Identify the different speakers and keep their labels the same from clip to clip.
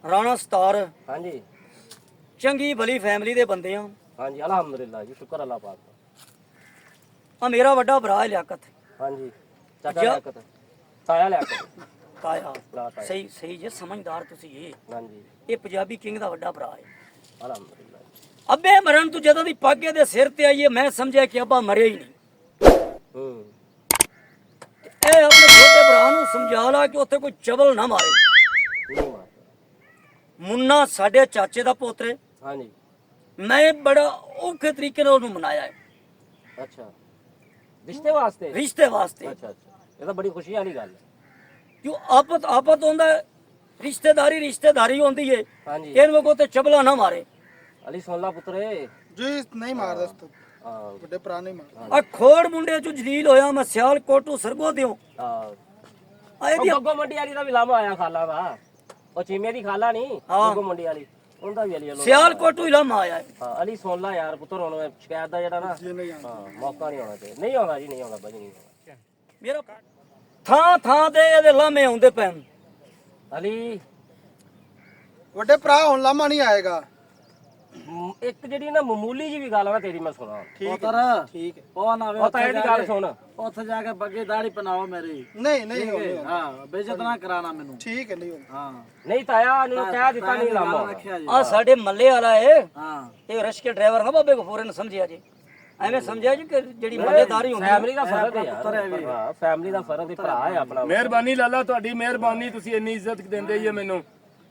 Speaker 1: ਰਾਣਾ ਸਤਾਰ।
Speaker 2: ਹਾਂਜੀ
Speaker 1: ਚੰਗੀ ਭਲੀ ਫੈਮਿਲੀ ਦੇ ਬੰਦੇ ਆ।
Speaker 2: ਹਾਂਜੀ ਅਲਹਮਦੁਲਿਲਾ ਜੀ, ਸ਼ੁਕਰ ਅੱਲਾਹ ਪਾਕ ਦਾ।
Speaker 1: ਆ ਮੇਰਾ ਵੱਡਾ ਭਰਾ ਹੈ ਲਿਆਕਤ।
Speaker 2: ਹਾਂਜੀ ਚਾਚਾ ਲਿਆਕਤ, ਤਾਇਆ ਲਿਆਕਤ,
Speaker 1: ਤਾਇਆ
Speaker 2: ਤਾਇਆ।
Speaker 1: ਸਹੀ ਸਹੀ ਜੇ ਸਮਝਦਾਰ ਤੁਸੀਂ ਇਹ।
Speaker 2: ਹਾਂਜੀ
Speaker 1: ਇਹ ਪੰਜਾਬੀ ਕਿੰਗ ਦਾ ਵੱਡਾ ਭਰਾ ਹੈ।
Speaker 2: ਅਲਹਮਦੁਲਿਲਾ।
Speaker 1: ਅੱਬੇ ਮਰਨ ਤੋਂ ਜਦੋਂ ਦੀ ਪੱਗ ਦੇ ਸਿਰ ਤੇ ਆਈਏ ਮੈਂ ਸਮਝਿਆ ਕਿ ਅੱਬਾ ਮਰਿਆ ਹੀ ਨਹੀਂ। ਇਹ ਆਪਣੇ ਛੋਟੇ ਭਰਾ ਨੂੰ ਸਮਝਾ ਲਾ ਕਿ ਉੱਥੇ ਕੋਈ ਚਵਲ ਨਾ ਮਾਰੇ।
Speaker 2: ਨਹੀਂ ਮਾਰਦਾ।
Speaker 1: ਮੁੰਨਾ ਸਾਡੇ ਚਾਚੇ ਦਾ ਪੋਤਰੇ।
Speaker 2: ਹਾਂਜੀ
Speaker 1: ਮੈਂ ਬੜਾ ਔਖੇ ਤਰੀਕੇ ਨਾਲ ਉਹਨੂੰ ਮਨਾਇਆ ਹੈ
Speaker 2: ਅੱਛਾ, ਰਿਸ਼ਤੇ ਵਾਸਤੇ?
Speaker 1: ਰਿਸ਼ਤੇ ਵਾਸਤੇ।
Speaker 2: ਅੱਛਾ ਅੱਛਾ, ਇਹ ਤਾਂ ਬੜੀ ਖੁਸ਼ੀ ਵਾਲੀ ਗੱਲ ਹੈ।
Speaker 1: ਕਿਉਂ ਆਪਤ ਹੁੰਦਾ ਹੈ, ਰਿਸ਼ਤੇਦਾਰੀ ਹੁੰਦੀ ਹੈ।
Speaker 2: ਹਾਂਜੀ
Speaker 1: ਇਹਨਾਂ ਕੋ ਤੇ ਚਬਲਾ ਨਾ ਮਾਰੇ।
Speaker 2: ਅਲੀ ਸੋਲਾ ਪੁੱਤਰੇ
Speaker 3: ਜੀ ਨਹੀਂ ਮਾਰਦਾ ਇਸ ਤੋਂ
Speaker 2: ਹਾਂ
Speaker 3: ਵੱਡੇ ਭਰਾ ਨਹੀਂ ਮਾਰਦਾ।
Speaker 1: ਆ ਖੋੜ ਮੁੰਡੇ ਚ ਜਲੀਲ ਹੋਇਆ ਮੈਂ ਸਿਆਲ ਕੋਟੂ ਸਰਗੋ ਦਿਓ।
Speaker 2: ਹਾਂ,
Speaker 1: ਆ ਇਹਦੀ
Speaker 2: ਗੱਗੋ ਮੰਡੀ ਵਾਲੀ ਦਾ ਵੀ ਲਾਮਾ ਆਇਆ ਖਾਲਾ ਦਾ। ਉਹ ਚੀਮੇ ਦੀ ਖਾਲਾ ਨਹੀਂ, ਗੱਗੋ ਮੰਡੀ ਵਾਲੀ, ਉਹਦਾ ਵੀ ਅਲੀ
Speaker 1: ਸਿਆਲ ਕੋਟੂ ਹੀ ਲਾਮਾ ਆਇਆ ਹੈ।
Speaker 2: ਹਾਂ ਅਲੀ ਸੋਲਾ ਯਾਰ ਪੁੱਤਰ, ਹੁਣ ਸ਼ਿਕਾਇਤ ਦਾ ਜਿਹੜਾ ਨਾ ਹਾਂ ਮੌਕਾ ਨਹੀਂ ਆਉਣਾ ਚਾਹੀਦਾ। ਨਹੀਂ ਆਉਂਦਾ ਜੀ, ਨਹੀਂ ਆਉਂਦਾ ਬਾਜੀ, ਨਹੀਂ ਆਉਂਦਾ।
Speaker 1: ਮੇਰਾ ਥਾਂ ਥਾਂ ਤੇ ਇਹਦੇ ਲਾਮੇ ਆਉਂਦੇ ਪੈਣ।
Speaker 2: ਅਲੀ
Speaker 3: ਵੱਡੇ ਭਰਾ ਹੁਣ ਲਾਮਾ ਨਹੀਂ ਆਏਗਾ।
Speaker 2: ਇੱਕ ਜਿਹੜੀ ਨਾ ਮਾਮੂਲੀ ਜੀ ਵੀ ਗੱਲ ਆ ਨਾ ਤੇਰੀ, ਮੈਂ ਸੁਣਾ।
Speaker 3: ਪੁੱਤਰ ਠੀਕ ਹੈ।
Speaker 4: ਉਹ ਨਾ
Speaker 2: ਉਹ ਤਾਂ ਇਹਦੀ ਗੱਲ ਸੁਣ।
Speaker 4: ਉੱਥੇ ਜਾ ਕੇ ਬੱਗੇ ਦਾੜੀ ਪਨਾਓ ਮੇਰੀ।
Speaker 3: ਨਹੀਂ ਨਹੀਂ ਹੋਣੀ।
Speaker 4: ਹਾਂ ਬੇਇੱਜ਼ਤ ਨਾ ਕਰਾਣਾ ਮੈਨੂੰ।
Speaker 3: ਠੀਕ ਹੈ, ਨਹੀਂ ਹੋਣੀ।
Speaker 4: ਹਾਂ
Speaker 2: ਨਹੀਂ ਤਾਇਆ ਨੂੰ ਕਹਿ ਦਿੱਤਾ ਨਹੀਂ ਲਾਮਾ।
Speaker 4: ਰੱਖਿਆ ਜੀ।
Speaker 1: ਆ ਸਾਡੇ ਮੱਲੇ ਵਾਲਾ ਏ,
Speaker 4: ਹਾਂ
Speaker 1: ਇਹ ਰਸ਼ ਕੇ ਡਰਾਈਵਰ ਨਾ ਬਾਬੇ ਗਫੂਰ ਨੇ ਸਮਝਿਆ ਜੀ। ਐਵੇਂ ਸਮਝਿਆ ਜੀ ਕਿ ਜਿਹੜੀ ਮੱਲੇਦਾਰੀ ਹੁੰਦੀ
Speaker 2: ਫੈਮਿਲੀ ਦਾ ਫਰਜ਼ ਹੈ ਯਾਰ। ਹਾਂ ਫੈਮਿਲੀ ਦਾ ਫਰਜ਼ ਹੈ, ਭਰਾ ਹੈ ਆਪਣਾ।
Speaker 5: ਮਿਹਰਬਾਨੀ ਲਾਲਾ, ਤੁਹਾਡੀ ਮਿਹਰਬਾਨੀ, ਤੁਸੀਂ ਇੰਨੀ ਇੱਜ਼ਤ ਦਿੰਦੇ ਹੀ ਮੈਨੂੰ।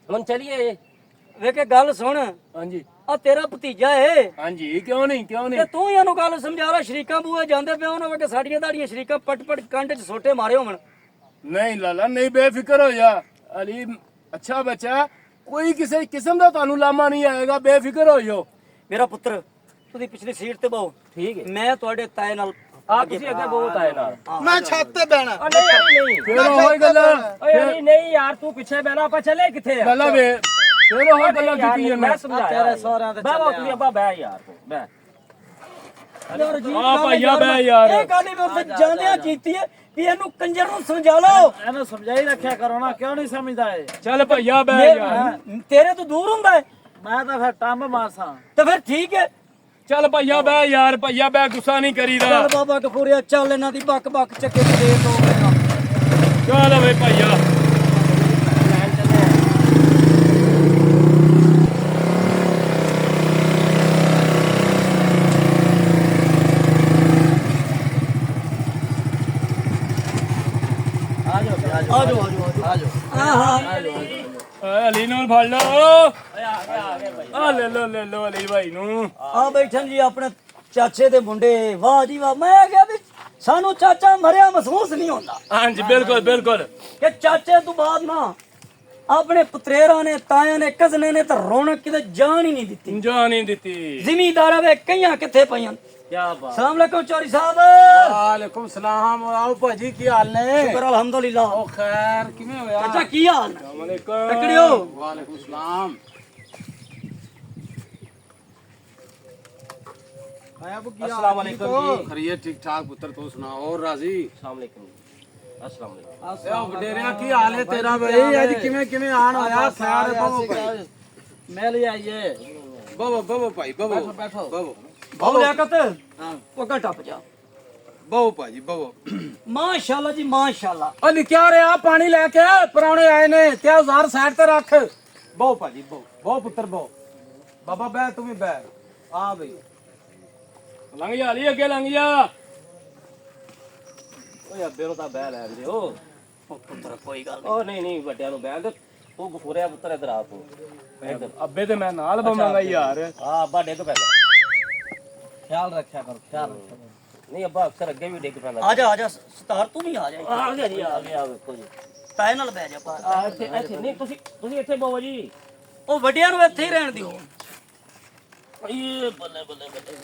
Speaker 2: ਹੁਣ ਚਲੀਏ।
Speaker 1: ਵੇਖੇ ਗੱਲ ਸੁਣ,
Speaker 5: ਹਾਂਜੀ
Speaker 1: ਆ ਤੇਰਾ ਭਤੀਜਾ ਏ
Speaker 5: ਹਾਂਜੀ, ਕਿਉਂ ਨਹੀਂ ਕਿਉਂ
Speaker 1: ਤੇ
Speaker 5: ਨਹੀਂ।
Speaker 1: ਤੂੰ ਹੀ ਇਹਨੂੰ ਗੱਲ ਸਮਝਾ ਲੈ। ਸ਼ਰੀਕਾਂ ਬੂਏ ਜਾਂਦੇ ਪਿਆ ਉਹਨਾਂ ਵੇ ਸਾਡੀਆਂ ਦਾੜੀਆਂ ਸ਼ਰੀਕਾਂ ਪਟ ਪਟ ਕੰਡ ਚ ਸੋਟੇ ਮਾਰੇ ਹੋਣ।
Speaker 5: ਨਹੀਂ ਲਾਲਾ, ਨਹੀਂ, ਬੇਫਿਕਰ ਹੋ ਜਾ। ਅਲੀ ਅੱਛਾ ਬੱਚਾ, ਕੋਈ ਕਿਸੇ ਕਿਸਮ ਦਾ ਤੁਹਾਨੂੰ ਲਾਮਾ ਨਹੀਂ ਆਏਗਾ, ਬੇਫਿਕਰ ਹੋ ਜਾਓ।
Speaker 1: ਮੇਰਾ ਪੁੱਤਰ ਤੁਸੀਂ ਪਿਛਲੀ ਸੀਟ ਤੇ ਬਹੁ,
Speaker 2: ਠੀਕ ਹੈ।
Speaker 1: ਮੈਂ ਤੁਹਾਡੇ ਤਾਏ ਨਾਲ
Speaker 2: ਆ ਤੁਸੀਂ ਅੱਗੇ ਬਹੁਤ ਆਏ ਨਾਲ।
Speaker 3: ਮੈਂ ਛੱਤ ਤੇ ਬਹਿਣਾ।
Speaker 2: ਨਹੀਂ ਅਲੀ ਨਹੀਂ,
Speaker 5: ਫਿਰ ਉਹ ਗੱਲਾਂ,
Speaker 2: ਓਏ ਅਲੀ ਨਹੀਂ ਯਾਰ, ਤੂੰ ਪਿੱਛੇ ਬੈਠਾ, ਆਪਾਂ ਚੱਲੇ ਕਿੱਥੇ ਆ?
Speaker 5: ਲਾਲਾ ਵੇ ਫਿਰ ਉਹ ਗੱਲਾਂ ਕੀਤੀਆਂ
Speaker 2: ਮੈਂ
Speaker 5: ਮੈਂ।
Speaker 2: ਸਮਝਾਇਆ
Speaker 4: ਤੇਰੇ ਸਹੁਰਿਆਂ ਤੇ
Speaker 2: ਬਾਬਾ ਤੂੰ ਅੱਬਾ ਬਹਿ ਯਾਰ, ਤੂੰ ਬਹਿ।
Speaker 5: ਆ ਭਾਈਆ ਬੈ ਯਾਰ।
Speaker 1: ਇਹ ਗੱਲ ਹੀ ਮੈਂ ਉੱਥੇ ਜਾਂਦਿਆਂ ਕੀਤੀ ਹੈ ਵੀ ਇਹਨੂੰ ਕੰਜਰ ਨੂੰ ਸਮਝਾ ਲਓ।
Speaker 4: ਇਹਨੂੰ ਸਮਝਾਈ ਰੱਖਿਆ ਕਰੋ ਨਾ, ਕਿਉਂ ਨਹੀਂ ਸਮਝਦਾ ਏ?
Speaker 5: ਚੱਲ ਭਾਈਆ ਬੈ ਯਾਰ।
Speaker 1: ਤੇਰੇ ਤੋਂ ਦੂਰ ਹੁੰਦਾ ਹੈ
Speaker 4: ਮੈਂ ਤਾਂ ਫਿਰ ਟੰਬ ਮਾਰਸਾਂ।
Speaker 1: ਤੇ ਫਿਰ ਠੀਕ ਹੈ।
Speaker 5: ਚੱਲ ਭਾਈਆ ਬੈ ਯਾਰ, ਭਾਈਆ ਬੈ, ਗੁੱਸਾ ਨਹੀਂ ਕਰੀਦਾ।
Speaker 1: ਚੱਲ ਬਾਬਾ ਗਫੂਰਿਆ ਚੱਲ, ਇਹਨਾਂ ਦੀ ਬੱਕ ਬੱਕ ਚੱਕੇ ਤੇ ਦੇ ਦੋ।
Speaker 5: ਚੱਲ ਵੇ ਭਾਈਆ।
Speaker 1: ਆ ਜਾਓ ਆ ਜਾਓ
Speaker 5: ਅਲੀ ਨੂੰ ਫੜ ਲਓ। ਆ ਲੈ ਲੋ ਅਲੀ ਭਾਈ ਨੂੰ।
Speaker 1: ਆ ਬੈਠਣ ਜੀ ਆਪਣੇ ਚਾਚੇ ਦੇ ਮੁੰਡੇ। ਵਾਹ ਜੀ ਵਾਹ। ਮੈਂ ਕਿਹਾ ਵੀ ਸਾਨੂੰ ਚਾਚਾ ਮਰਿਆ ਮਹਿਸੂਸ ਨਹੀਂ ਹੁੰਦਾ
Speaker 5: ਹਾਂਜੀ ਬਿਲਕੁਲ ਬਿਲਕੁਲ।
Speaker 1: ਕਿ ਚਾਚੇ ਤੋਂ ਬਾਅਦ ਨਾ ਆਪਣੇ ਪੁੱਤਰੇਰਾਂ ਨੇ, ਤਾਇਆਂ ਨੇ, ਕਜ਼ਨੇ ਨੇ ਤਾਂ ਰੌਣਕ ਕਿਤੇ ਜਾਣ ਹੀ ਨਹੀਂ ਦਿੱਤੀ।
Speaker 5: ਜਾ ਨਹੀਂ ਦਿੱਤੀ।
Speaker 1: ਜ਼ਿਮੀਦਾਰਾਂ ਵੇ ਕਈਆਂ ਕਿੱਥੇ ਪਈਆਂ।
Speaker 4: ਕੀ ਬਾਤ।
Speaker 1: ਸਲਾਮ ਅਲੈਕੁਮ ਚੌਰੀ ਸਾਹਿਬ।
Speaker 4: ਵਾਲੇਕੁਮ ਸਲਾਮ। ਆਓ ਭਾਜੀ, ਕੀ ਹਾਲ ਨੇ?
Speaker 1: ਸ਼ੁਕਰ ਅਲਹਮਦੁਲਿਲਾ।
Speaker 4: ਉਹ ਖੈਰ, ਕਿਵੇਂ ਹੋਇਆ?
Speaker 1: ਚਾਚਾ ਕੀ ਹਾਲ ਨੇ?
Speaker 5: ਵਾਲੇਕੁਮ।
Speaker 1: ਤਕੜਿਓ।
Speaker 4: ਵਾਲੇਕੁਮ ਸਲਾਮ। ਆਇਆ ਬੁੱਗੀ।
Speaker 2: अस्सलाम वालेकुम जी।
Speaker 4: खैरियत ठीक ठाक पुत्र, तू सुना और राजी?
Speaker 2: अस्सलाम वालेकुम जी। अस्सलाम वालेकुम।
Speaker 4: ਇਹ ਵਡੇਰਿਆ ਕੀ ਹਾਲ ਹੈ ਤੇਰਾ ਬਈ? ਅੱਜ ਕਿਵੇਂ ਕਿਵੇਂ ਆਣ ਹੋਇਆ? ਖੈਰ ਬਵੋ ਭਾਈ। ਮਿਲ ਆਈਏ।
Speaker 3: ਬਵੋ ਬਵੋ ਭਾਈ ਬਵੋ
Speaker 4: ਬੈਠੋ ਬੈਠੋ।
Speaker 3: ਬਵੋ
Speaker 1: ਬਹੁ ਲਿਆਕਤ
Speaker 4: ਹਾਂ
Speaker 1: ਪੱਕਾ ਟੱਪ ਜਾ।
Speaker 3: ਬਵੋ ਭਾਜੀ ਬਵੋ।
Speaker 1: ਮਾਸ਼ਾਅੱਲਾ ਜੀ ਮਾਸ਼ਾਅੱਲਾ।
Speaker 4: ਉਹ ਨਿਕਿਆ ਰਿਹਾ ਪਾਣੀ ਲੈ ਕੇ, ਪਰੌਣੇ ਆਏ ਨੇ ਤੇ ਹਜ਼ਾਰ ਸਾਈਡ ਤੇ ਰੱਖ।
Speaker 3: ਬਵੋ ਭਾਜੀ ਬਵੋ।
Speaker 4: ਬਹੁ ਪੁੱਤਰ ਬਹੁ।
Speaker 3: ਬਾਬਾ ਬੈ ਤੂੰ ਵੀ ਬੈ।
Speaker 4: ਆ ਬਈ
Speaker 5: ਲੰਘ ਜਾ ਅਲੀ, ਅੱਗੇ ਲੰਘ ਜਾ।
Speaker 2: ਓਏ ਅੱਬੇ ਨੂੰ ਤਾਂ ਬਹਿ ਲੈਣ ਦੇ। ਉਹ
Speaker 1: ਪੁੱਤਰ ਕੋਈ ਗੱਲ
Speaker 2: ਉਹ ਨਹੀਂ ਨਹੀਂ, ਵੱਡਿਆਂ ਨੂੰ ਬਹਿਣ ਦੇ। ਉਹ ਗਫੂਰਿਆ ਪੁੱਤਰ ਇਧਰ ਆ ਤੂੰ। ਇੱਧਰ
Speaker 5: ਅੱਬੇ ਤੇ ਮੈਂ ਨਾਲ ਬਵਾਂਗਾ ਯਾਰ।
Speaker 2: ਆ ਅੱਬਾ ਡਿੱਗ ਪੈਂਦਾ।
Speaker 4: ਖਿਆਲ ਰੱਖਿਆ ਕਰੋ, ਖਿਆਲ ਰੱਖਿਆ ਕਰੋ।
Speaker 2: ਨਹੀਂ ਅੱਬਾ ਅਕਸਰ ਅੱਗੇ ਵੀ ਡਿੱਗ ਪੈਂਦਾ।
Speaker 1: ਆ ਜਾ ਸਤਾਰ ਤੂੰ ਵੀ ਆ ਜਾ।
Speaker 2: ਆ ਗਿਆ ਜੀ, ਆ ਗਿਆ ਵੇਖੋ ਜੀ।
Speaker 1: ਤਾਏ ਨਾਲ ਬਹਿ ਜਾ ਬਾਹਰ।
Speaker 2: ਆ ਇੱਥੇ ਇੱਥੇ ਨਹੀਂ, ਤੁਸੀਂ ਇੱਥੇ ਬਵੋ ਜੀ।
Speaker 1: ਉਹ ਵੱਡਿਆਂ ਨੂੰ ਇੱਥੇ ਹੀ ਰਹਿਣ ਦਿਓ।
Speaker 2: ਇਹ ਬੱਲੇ ਬੱਲੇ ਬੱਲੇ,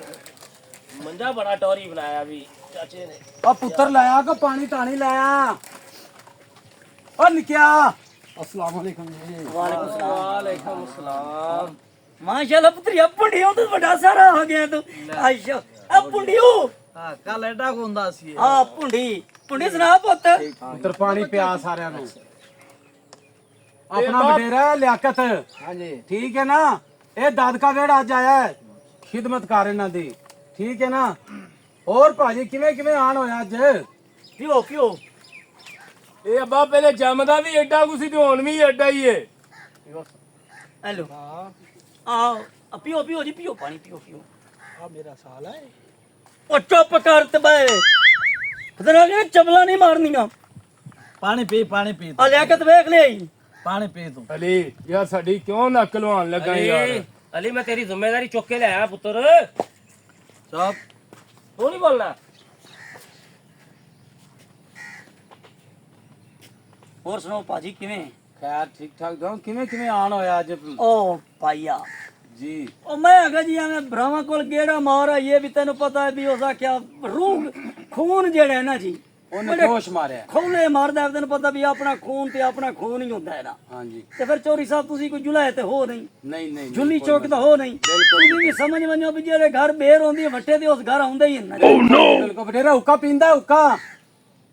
Speaker 2: ਮੰਜਾ ਬੜਾ ਟੌਰੀ ਬਣਾਇਆ ਵੀ ਚਾਚੇ ਨੇ।
Speaker 4: ਆ ਪੁੱਤਰ ਲਾਇਆ ਕਿ ਪਾਣੀ ਟਾਣੀ ਲਾਇਆ? ਓ ਨਿਕਿਆ। अस्सलाम वालेकुम जी।
Speaker 1: ਵਾਲੇਕੁਮ ਸਲਾਮ।
Speaker 2: ਵਾਲੇਕੁਮ ਸਲਾਮ।
Speaker 1: ਮਾਸ਼ਾਅੱਲਾ ਪੁੱਤਰੀਆ ਪੁੰਡੀਓ ਤੂੰ ਵੱਡਾ ਸਾਰਾ ਆ ਗਿਆ ਤੂੰ। ਆਇਸ਼ਾ ਆ ਪੁੰਡੀਓ।
Speaker 4: ਹਾਂ ਕੱਲ ਐਡਾ ਕੋ ਹੁੰਦਾ ਸੀ।
Speaker 1: ਆ ਪੁੰਡੀ ਸੁਣਾ ਪੁੱਤ।
Speaker 4: ਪੁੱਤਰ ਪਾਣੀ ਪਿਆ ਸਾਰਿਆਂ ਨੂੰ। अपना बडेरा है लियाकत।
Speaker 3: हाँ जी
Speaker 4: ठीक है ना, ये दादका वेड़ आज आया है खिदमत कर इन्हां दी। ठीक है ना। और भाजी किवें किवें आन होया अज?
Speaker 1: पियो पियो
Speaker 5: ਇਹ ਅੱਬਾ ਪਹਿਲੇ ਜੰਮਦਾ ਵੀ ਐਡਾ ਕੁ ਸੀ ਤੇ ਹੁਣ ਵੀ ਐਡਾ ਹੀ ਹੈ।
Speaker 1: हेलो आओ पियो पियो जी पियो पानी पियो पियो
Speaker 3: हाँ मेरा साल है
Speaker 1: ओ चुप कर ते बे पता नहीं चबला नहीं मारनियां
Speaker 2: पानी पी
Speaker 1: आ लियाकत देख ले आई
Speaker 2: पानी पी तू
Speaker 5: ਅਲੀ ਯਾਰ ਸਾਡੀ ਕਿਉਂ ਨੱਕ ਲਵਾਉਣ ਲੱਗਾ ਯਾਰ?
Speaker 2: अली मैं तेरी जिम्मेदारी चुक के ले आया पुत्र।
Speaker 1: चुप
Speaker 2: तू नहीं बोलना।
Speaker 1: और सुनो पाजी किवें
Speaker 4: खैर ठीक ठाक दो किवें किवें आन होया अज?
Speaker 1: ओ पाइया
Speaker 4: जी
Speaker 1: ओ मैं अगर जी मैं ब्राह्मण कोल गेड़ा मारा ये भी तेन पता है भी उसका क्या रूह खून जेड़ा है ना जी
Speaker 4: ओने जोश मारिया।
Speaker 1: ਖੋਲੇ ਮਾਰਦਾ ਹੈ ਤੈਨੂੰ ਪਤਾ ਵੀ ਆਪਣਾ ਖੂਨ ਤੇ ਆਪਣਾ ਖੂਨ ਹੀ ਹੁੰਦਾ ਹੈ ਨਾ।
Speaker 4: हाँ जी
Speaker 1: ਤੇ ਫਿਰ ਚੋਰੀ ਸਾਹਿਬ ਤੁਸੀਂ ਕੋਈ ਜੁਲਾਏ ਤੇ ਹੋ ਨਹੀਂ
Speaker 4: नहीं नहीं
Speaker 1: ਜੁੱਲੀ ਚੌਕ ਤਾਂ ਹੋ ਨਹੀਂ ਤੁਸੀਂ ਵੀ ਸਮਝ ਮੰਨੋ ਵੀ ਜਿਹੜੇ ਘਰ ਬੇਰ ਹੁੰਦੀ ਹੈ ਵੱਟੇ ਦੇ ਉਸ ਘਰ ਆਉਂਦਾ ਹੀ ਨਾ
Speaker 4: बिल्कुल बडेरा हुक्का पींदा है, हुक्का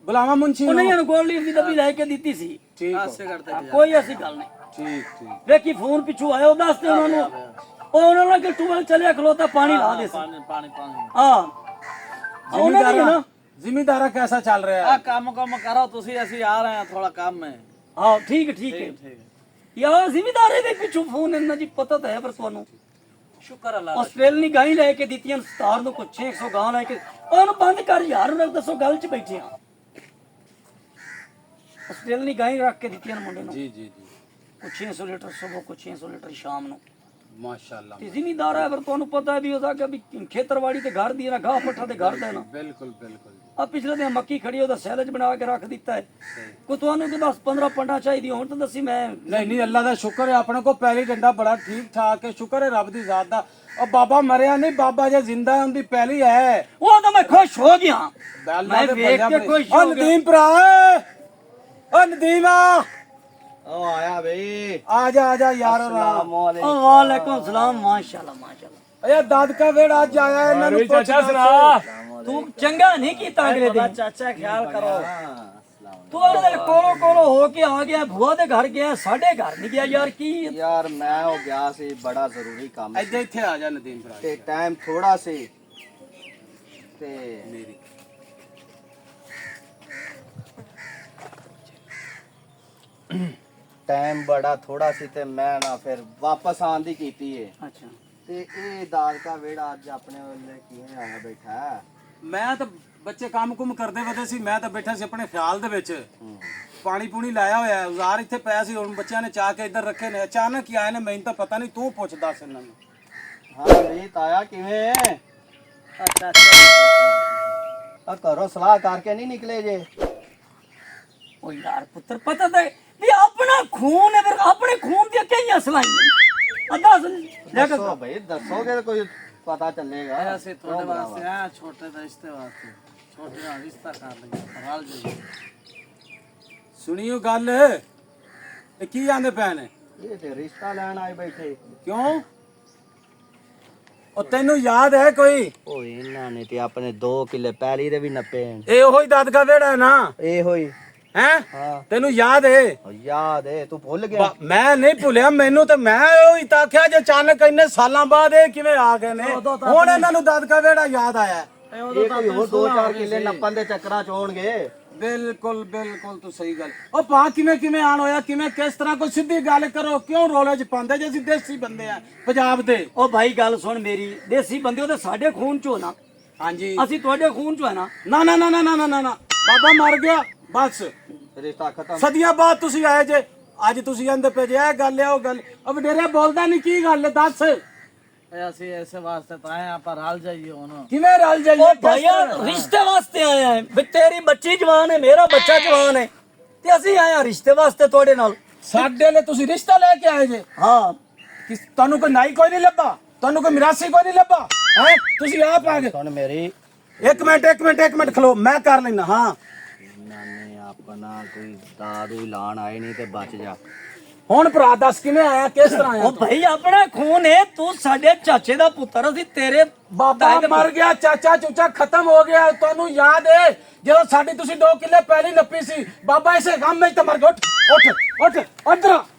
Speaker 4: बुलावा मुंशी
Speaker 1: ਉਹ
Speaker 4: नूं।
Speaker 1: ਨਹੀਂ ਗੋਲੀ ਦੀ ਡੱਬੀ ਲੈ ਕੇ ਦਿੱਤੀ ਸੀ।
Speaker 4: ठीक हो।
Speaker 1: ਹਾਂ, ਕੋਈ ਐਸੀ ਗੱਲ ਨਹੀਂ।
Speaker 4: ठीक ठीक
Speaker 1: ਵੇਖੀ ਫੋਨ ਪਿੱਛੋਂ ਆਇਆ ਉਹ ਦੱਸਦੇ ਉਹਨਾਂ ਨੂੰ ਉਹ ਉਹਨਾਂ ਨਾਲ ਕਿ ਟੂਬਲ ਚੱਲਿਆ ਖਲੋਤਾ ਪਾਣੀ ਲਾ ਦੇ ਸੀ।
Speaker 2: पानी
Speaker 1: ਹਾਂ ਉਹਨਾਂ ਦੀ ਨਾ
Speaker 4: जिमीदारा कैसा चल रहा है?
Speaker 2: काम करो तुसी ਅਸੀਂ ਆ ਰਹੇ ਹਾਂ ਥੋੜਾ ਕੰਮ ਹੈ।
Speaker 1: ਹਾਂ ਠੀਕ ਹੈ ਯਾਰ ਜ਼ਿਮੀਦਾਰੇ ਦੇ ਪਿੱਛੋਂ ਫੋਨ ਇਹਨਾਂ ਜੀ ਪਤਾ ਤਾਂ ਹੈ ਪਰ ਤੁਹਾਨੂੰ
Speaker 2: शुक्र अल्लाह
Speaker 1: ਆਸਟ੍ਰੇਲੀਅਨ ਗਾਈ ਲੈ ਕੇ ਦਿੱਤੀਆਂ ਸਟਾਰ ਨੂੰ ਕੁਛ 600 ਗਾਂ ਲੈ ਕੇ ਉਹਨੂੰ ਬੰਦ ਕਰ ਯਾਰ ਉਹਨਾਂ ਨੂੰ ਦੱਸੋ ਗੱਲ 'ਚ ਬੈਠੇ ਆ ਆਸਟ੍ਰੇਲੀਅਨ ਗਾਈ ਰੱਖ ਕੇ ਦਿੱਤੀਆਂ ਮੁੰਡੇ ਨੂੰ
Speaker 4: जी जी जी
Speaker 1: ਕੁਛ 600 ਲੀਟਰ ਸਵੇਰ ਕੁਛ 600 ਲੀਟਰ ਸ਼ਾਮ ਨੂੰ
Speaker 4: माशाल्लाह
Speaker 1: ਤੇ ਜ਼ਿਮੀਦਾਰ ਹੈ ਪਰ ਤੁਹਾਨੂੰ ਪਤਾ ਹੈ ਵੀ ਉਹਦਾ ਕਿ ਵੀ ਖੇਤਰਵਾੜੀ ਤੇ ਘਰ ਦੀ ਨਾ ਘਾਹ ਪੱਠਾ ਤੇ ਘਰ ਦਾ ਨਾ
Speaker 4: बिल्कुल बिल्कुल
Speaker 1: ਆ ਪਿਛਲੇ ਦਿਨ ਮੱਕੀ ਖੜੀ ਉਹਦਾ ਸੈਲਜ ਬਣਾ ਕੇ ਰੱਖ ਦਿੱਤਾ ਹੈ ਕੋ ਤੁਹਾਨੂੰ ਕਿ 10 15 ਪੰਡਾ ਚਾਹੀਦੀ ਹੁਣ ਤਾਂ ਦੱਸੀ ਮੈਂ
Speaker 4: नहीं नहीं अल्लाह का शुक्र है अपने को पहली डंडा बड़ा ठीक ठाक है शुक्र है रब दी जात दा और बाबा मरिया नहीं बाबा जे जिंदा है उनकी पहली है
Speaker 1: ਉਹ ਤਾਂ ਮੈਂ ਖੁਸ਼ ਹੋ ਗਿਆ
Speaker 4: अल्लाह
Speaker 1: मैं
Speaker 4: दे
Speaker 1: देख के
Speaker 4: बंदे
Speaker 1: खुश
Speaker 4: ओ
Speaker 1: हो गया।
Speaker 4: नदीम भरा ओ नदीम
Speaker 2: ओ आया भाई
Speaker 4: आ जा यार
Speaker 1: ओ वालेकुम सलाम माशाल्लाह माशाल्लाह
Speaker 4: यार दादका वेड़ आज आया है इन्हां नूं
Speaker 5: ਚਾਚਾ
Speaker 4: पुੱਛ
Speaker 5: ਸੁਣਾ।
Speaker 1: ਤੂੰ ਚੰਗਾ ਨਹੀਂ ਕੀਤਾ ਅਗਲੇ ਦਿਨ
Speaker 2: चाचा ख्याल करो।
Speaker 1: ਤੂੰ ਉਹਦੇ ਕੋਲੋਂ ਕੋਲੋਂ ਹੋ ਕੇ ਆ ਗਿਆ ਭੂਆ ਦੇ ਘਰ ਗਿਆ ਸਾਡੇ ਘਰ ਨਹੀਂ ਗਿਆ ਯਾਰ ਕੀ
Speaker 6: ਯਾਰ ਮੈਂ ਹੋ ਗਿਆ ਸੀ ਬੜਾ ਜ਼ਰੂਰੀ ਕੰਮ
Speaker 4: ਇੱਥੇ ਇੱਥੇ ਆ ਜਾ ਨਦੀਮ ਭਰਾ
Speaker 6: ਤੇ ਟਾਈਮ ਥੋੜਾ ਸੀ ਤੇ
Speaker 4: ਮੇਰੀ
Speaker 6: ਟਾਈਮ ਬੜਾ ਥੋੜਾ ਸੀ ਤੇ ਮੈਂ ਨਾ ਫਿਰ ਵਾਪਸ ਆਉਣ ਦੀ ਕੀਤੀ ਏ
Speaker 1: ਅੱਛਾ
Speaker 6: ਤੇ ਇਹ ਦਾਦਕਾ ਵੇੜਾ ਅੱਜ ਆਪਣੇ ਵੱਲੇ ਕਿਵੇਂ ਆਇਆ ਬੈਠਾ ਹੈ?
Speaker 4: ਮੈਂ ਤਾਂ ਬੱਚੇ ਕੰਮ ਕੁਮ ਕਰਦੇ ਵਧੇ ਸੀ ਮੈਂ ਤਾਂ ਬੈਠਾ ਸੀ ਆਪਣੇ ਖਿਆਲ ਦੇ ਵਿੱਚ ਪਾਣੀ ਪੂਣੀ ਲਾਇਆ ਹੋਇਆ ਹੈ ਉਜ਼ਾਰ ਇੱਥੇ ਪਿਆ ਸੀ ਹੁਣ ਬੱਚਿਆਂ ਨੇ ਚਾਹ ਕੇ ਇੱਧਰ ਰੱਖੇ ਨੇ ਅਚਾਨਕ ਹੀ ਆਏ ਨੇ ਮੈਨੂੰ ਤਾਂ ਪਤਾ ਨਹੀਂ ਤੂੰ ਪੁੱਛ ਦੱਸ ਇਹਨਾਂ ਨੂੰ
Speaker 6: ਹਾਂ ਨਹੀਂ ਤਾਇਆ ਕਿਵੇਂ ਆ ਘਰੋਂ ਸਲਾਹ ਕਰਕੇ ਨਹੀਂ ਨਿਕਲੇ ਜੇ?
Speaker 1: ਉਹ ਯਾਰ ਪੁੱਤਰ ਪਤਾ ਤਾਂ ਵੀ ਆਪਣਾ ਖੂਨ ਹੈ ਫਿਰ ਆਪਣੇ ਖੂਨ ਦੀਆਂ ਕਈਆਂ ਸਲਾਈਆਂ ਅੱਧਾ ਲੈ ਕੇ
Speaker 6: ਦੱਸੋ ਭਾਈ ਦੱਸੋਗੇ ਤਾਂ ਕੋਈ ਪਤਾ ਚੱਲੇਗਾ
Speaker 2: ऐसे थोड़े वास्ते आया छोटे रिश्ते वास्ते छोटे का रिश्ता कर लेंगे हराल जी
Speaker 4: ਸੁਣੀਓ ਗੱਲ ਇਹ ਕੀ ਆਂਦੇ ਪਏ ਨੇ
Speaker 6: ਇਹ ਤੇ ਰਿਸ਼ਤਾ ਲੈਣ ਆਏ ਬੈਠੇ
Speaker 4: ਕਿਉਂ ਉਹ ਤੈਨੂੰ ਯਾਦ ਹੈ ਕੋਈ
Speaker 6: ਓਏ ਇਹਨਾਂ ਨੇ ਤੇ ਆਪਣੇ 2 ਕਿੱਲੇ ਪੈਲੀ ਦੇ ਵੀ ਨੱਪੇ ਨੇ।
Speaker 4: ਇਹ ਉਹੀ ਦਾਦਕਾ ਵੇੜਾ ਹੈ ਨਾ
Speaker 6: ਇਹੋ ਹੀ
Speaker 4: ਹੈ
Speaker 6: ਹਾਂ
Speaker 4: ਤੈਨੂੰ ਯਾਦ ਹੈ
Speaker 6: ਓ ਯਾਦ ਏ ਤੂੰ ਭੁੱਲ ਗਿਆ?
Speaker 4: ਮੈਂ ਨਹੀਂ ਭੁੱਲਿਆ ਮੈਨੂੰ ਤੇ ਮੈਂ ਉਹੀ ਤਾਂ ਆਖਿਆ ਜੇ ਅਚਾਨਕ ਇੰਨੇ ਸਾਲਾਂ ਬਾਅਦ ਇਹ ਕਿਵੇਂ ਆ ਗਏ ਨੇ ਹੁਣ ਇਹਨਾਂ ਨੂੰ ਦਾਦਕਾ ਵੇੜਾ ਯਾਦ ਆਇਆ
Speaker 6: ਇਹ ਕੋਈ ਹੋਰ 2-4 ਕਿੱਲੇ ਨੱਪਣ ਦੇ ਚੱਕਰਾਂ ਚ ਹੋਣਗੇ।
Speaker 4: ਬਿਲਕੁਲ ਬਿਲਕੁਲ ਤੂੰ ਸਹੀ ਗੱਲ ਉਹ ਪਾ ਕਿਵੇਂ ਕਿਵੇਂ ਆਣ ਹੋਇਆ ਕਿਵੇਂ ਕਿਸ ਤਰ੍ਹਾਂ ਕੋਈ ਸਿੱਧੀ ਗੱਲ ਕਰੋ ਕਿਉਂ ਰੋਲੇ ਚ ਪਾਉਂਦੇ ਜੇ ਅਸੀਂ ਦੇਸੀ ਬੰਦੇ ਆ ਪੰਜਾਬ ਦੇ
Speaker 1: ਉਹ ਭਾਈ ਗੱਲ ਸੁਣ ਮੇਰੀ ਦੇਸੀ ਬੰਦੇ ਉਹ ਤਾਂ ਸਾਡੇ ਖੂਨ ਚੋਂ ਨਾ
Speaker 4: ਹਾਂਜੀ
Speaker 1: ਅਸੀਂ ਤੁਹਾਡੇ ਖੂਨ ਚੋਂ ਹੈ ਨਾ
Speaker 4: ਨਾ ਨਾ ਨਾ ਨਾ ਨਾ ਨਾ ਨਾ ਬਾਬਾ ਮਰ ਗਿਆ ਬਸ
Speaker 6: ਰਿਸ਼ਤਾ ਖਤਮ।
Speaker 4: ਸਦੀਆਂ ਬਾਅਦ ਤੁਸੀਂ ਆਏ ਜੇ ਅੱਜ ਤੁਸੀਂ ਆਂਦੇ ਪਏ ਜੇ ਇਹ ਗੱਲ ਆ ਉਹ ਗੱਲ ਅਬ ਡੇਰੇ ਬੋਲਦਾ ਨਹੀਂ ਕੀ ਗੱਲ ਹੈ ਦੱਸ
Speaker 2: ऐसे ऐसे वास्ते तो आए पर हाल जाइए ना
Speaker 4: ਕਿਵੇਂ ਰਲ ਜਾਈਏ
Speaker 1: ਉਹ ਭਾਈਆ ਰਿਸ਼ਤੇ ਵਾਸਤੇ ਆਇਆ ਹੈ ਵੀ ਤੇਰੀ ਬੱਚੀ ਜਵਾਨ ਹੈ ਮੇਰਾ ਬੱਚਾ ਜਵਾਨ ਹੈ ਤੇ ਅਸੀਂ ਆਏ ਹਾਂ ਰਿਸ਼ਤੇ ਵਾਸਤੇ ਤੁਹਾਡੇ ਨਾਲ
Speaker 4: ਸਾਡੇ ਲਈ ਤੁਸੀਂ ਰਿਸ਼ਤਾ ਲੈ ਕੇ ਆਏ ਜੇ
Speaker 1: ਹਾਂ
Speaker 4: ਤੁਹਾਨੂੰ ਕੋਈ ਨਾਈ ਕੋਈ ਨਹੀਂ ਲੱਭਾ ਤੁਹਾਨੂੰ ਕੋਈ ਮਿਰਾਸੀ ਕੋਈ ਨਹੀਂ ਲੱਭਾ ਹੈ ਤੁਸੀਂ ਆਪ ਆ ਗਏ
Speaker 6: ਸੁਣ ਮੇਰੀ
Speaker 4: ਇੱਕ ਮਿੰਟ ਖਲੋ ਮੈਂ ਕਰ ਲੈਣਾ ਹਾਂ
Speaker 6: ਇਹਨਾਂ ਨੇ ਆਪਣਾ ਕੋਈ ਦਾਦੂ ਲਾਣ ਆਏ ਨਹੀਂ ਤੇ ਬਚ ਜਾ।
Speaker 4: ਹੁਣ ਭਰਾ ਦੱਸ ਕਿਵੇਂ ਆਇਆ, ਕਿਸ ਤਰ੍ਹਾਂ ਆਇਆ
Speaker 1: ਉਹ ਭਾਈ ਆਪਣਾ ਖੂਨ ਹੈ, ਤੂੰ ਸਾਡੇ ਚਾਚੇ ਦਾ ਪੁੱਤਰ ਅਸੀਂ ਤੇਰੇ
Speaker 4: ਬਾਬਾ ਮਰ ਗਿਆ, ਚਾਚਾ ਚੂਚਾ ਖਤਮ ਹੋ ਗਿਆ। ਤੁਹਾਨੂੰ ਯਾਦ ਹੈ ਜਦੋਂ ਸਾਡੀ ਤੁਸੀਂ 2 ਕਿੱਲੇ ਪਹਿਲੀ ਨੱਪੀ ਸੀ, ਬਾਬਾ ਇਸੇ ਗਮ ਵਿੱਚ ਤਾਂ ਮਰ ਗਿਆ। ਉੱਠ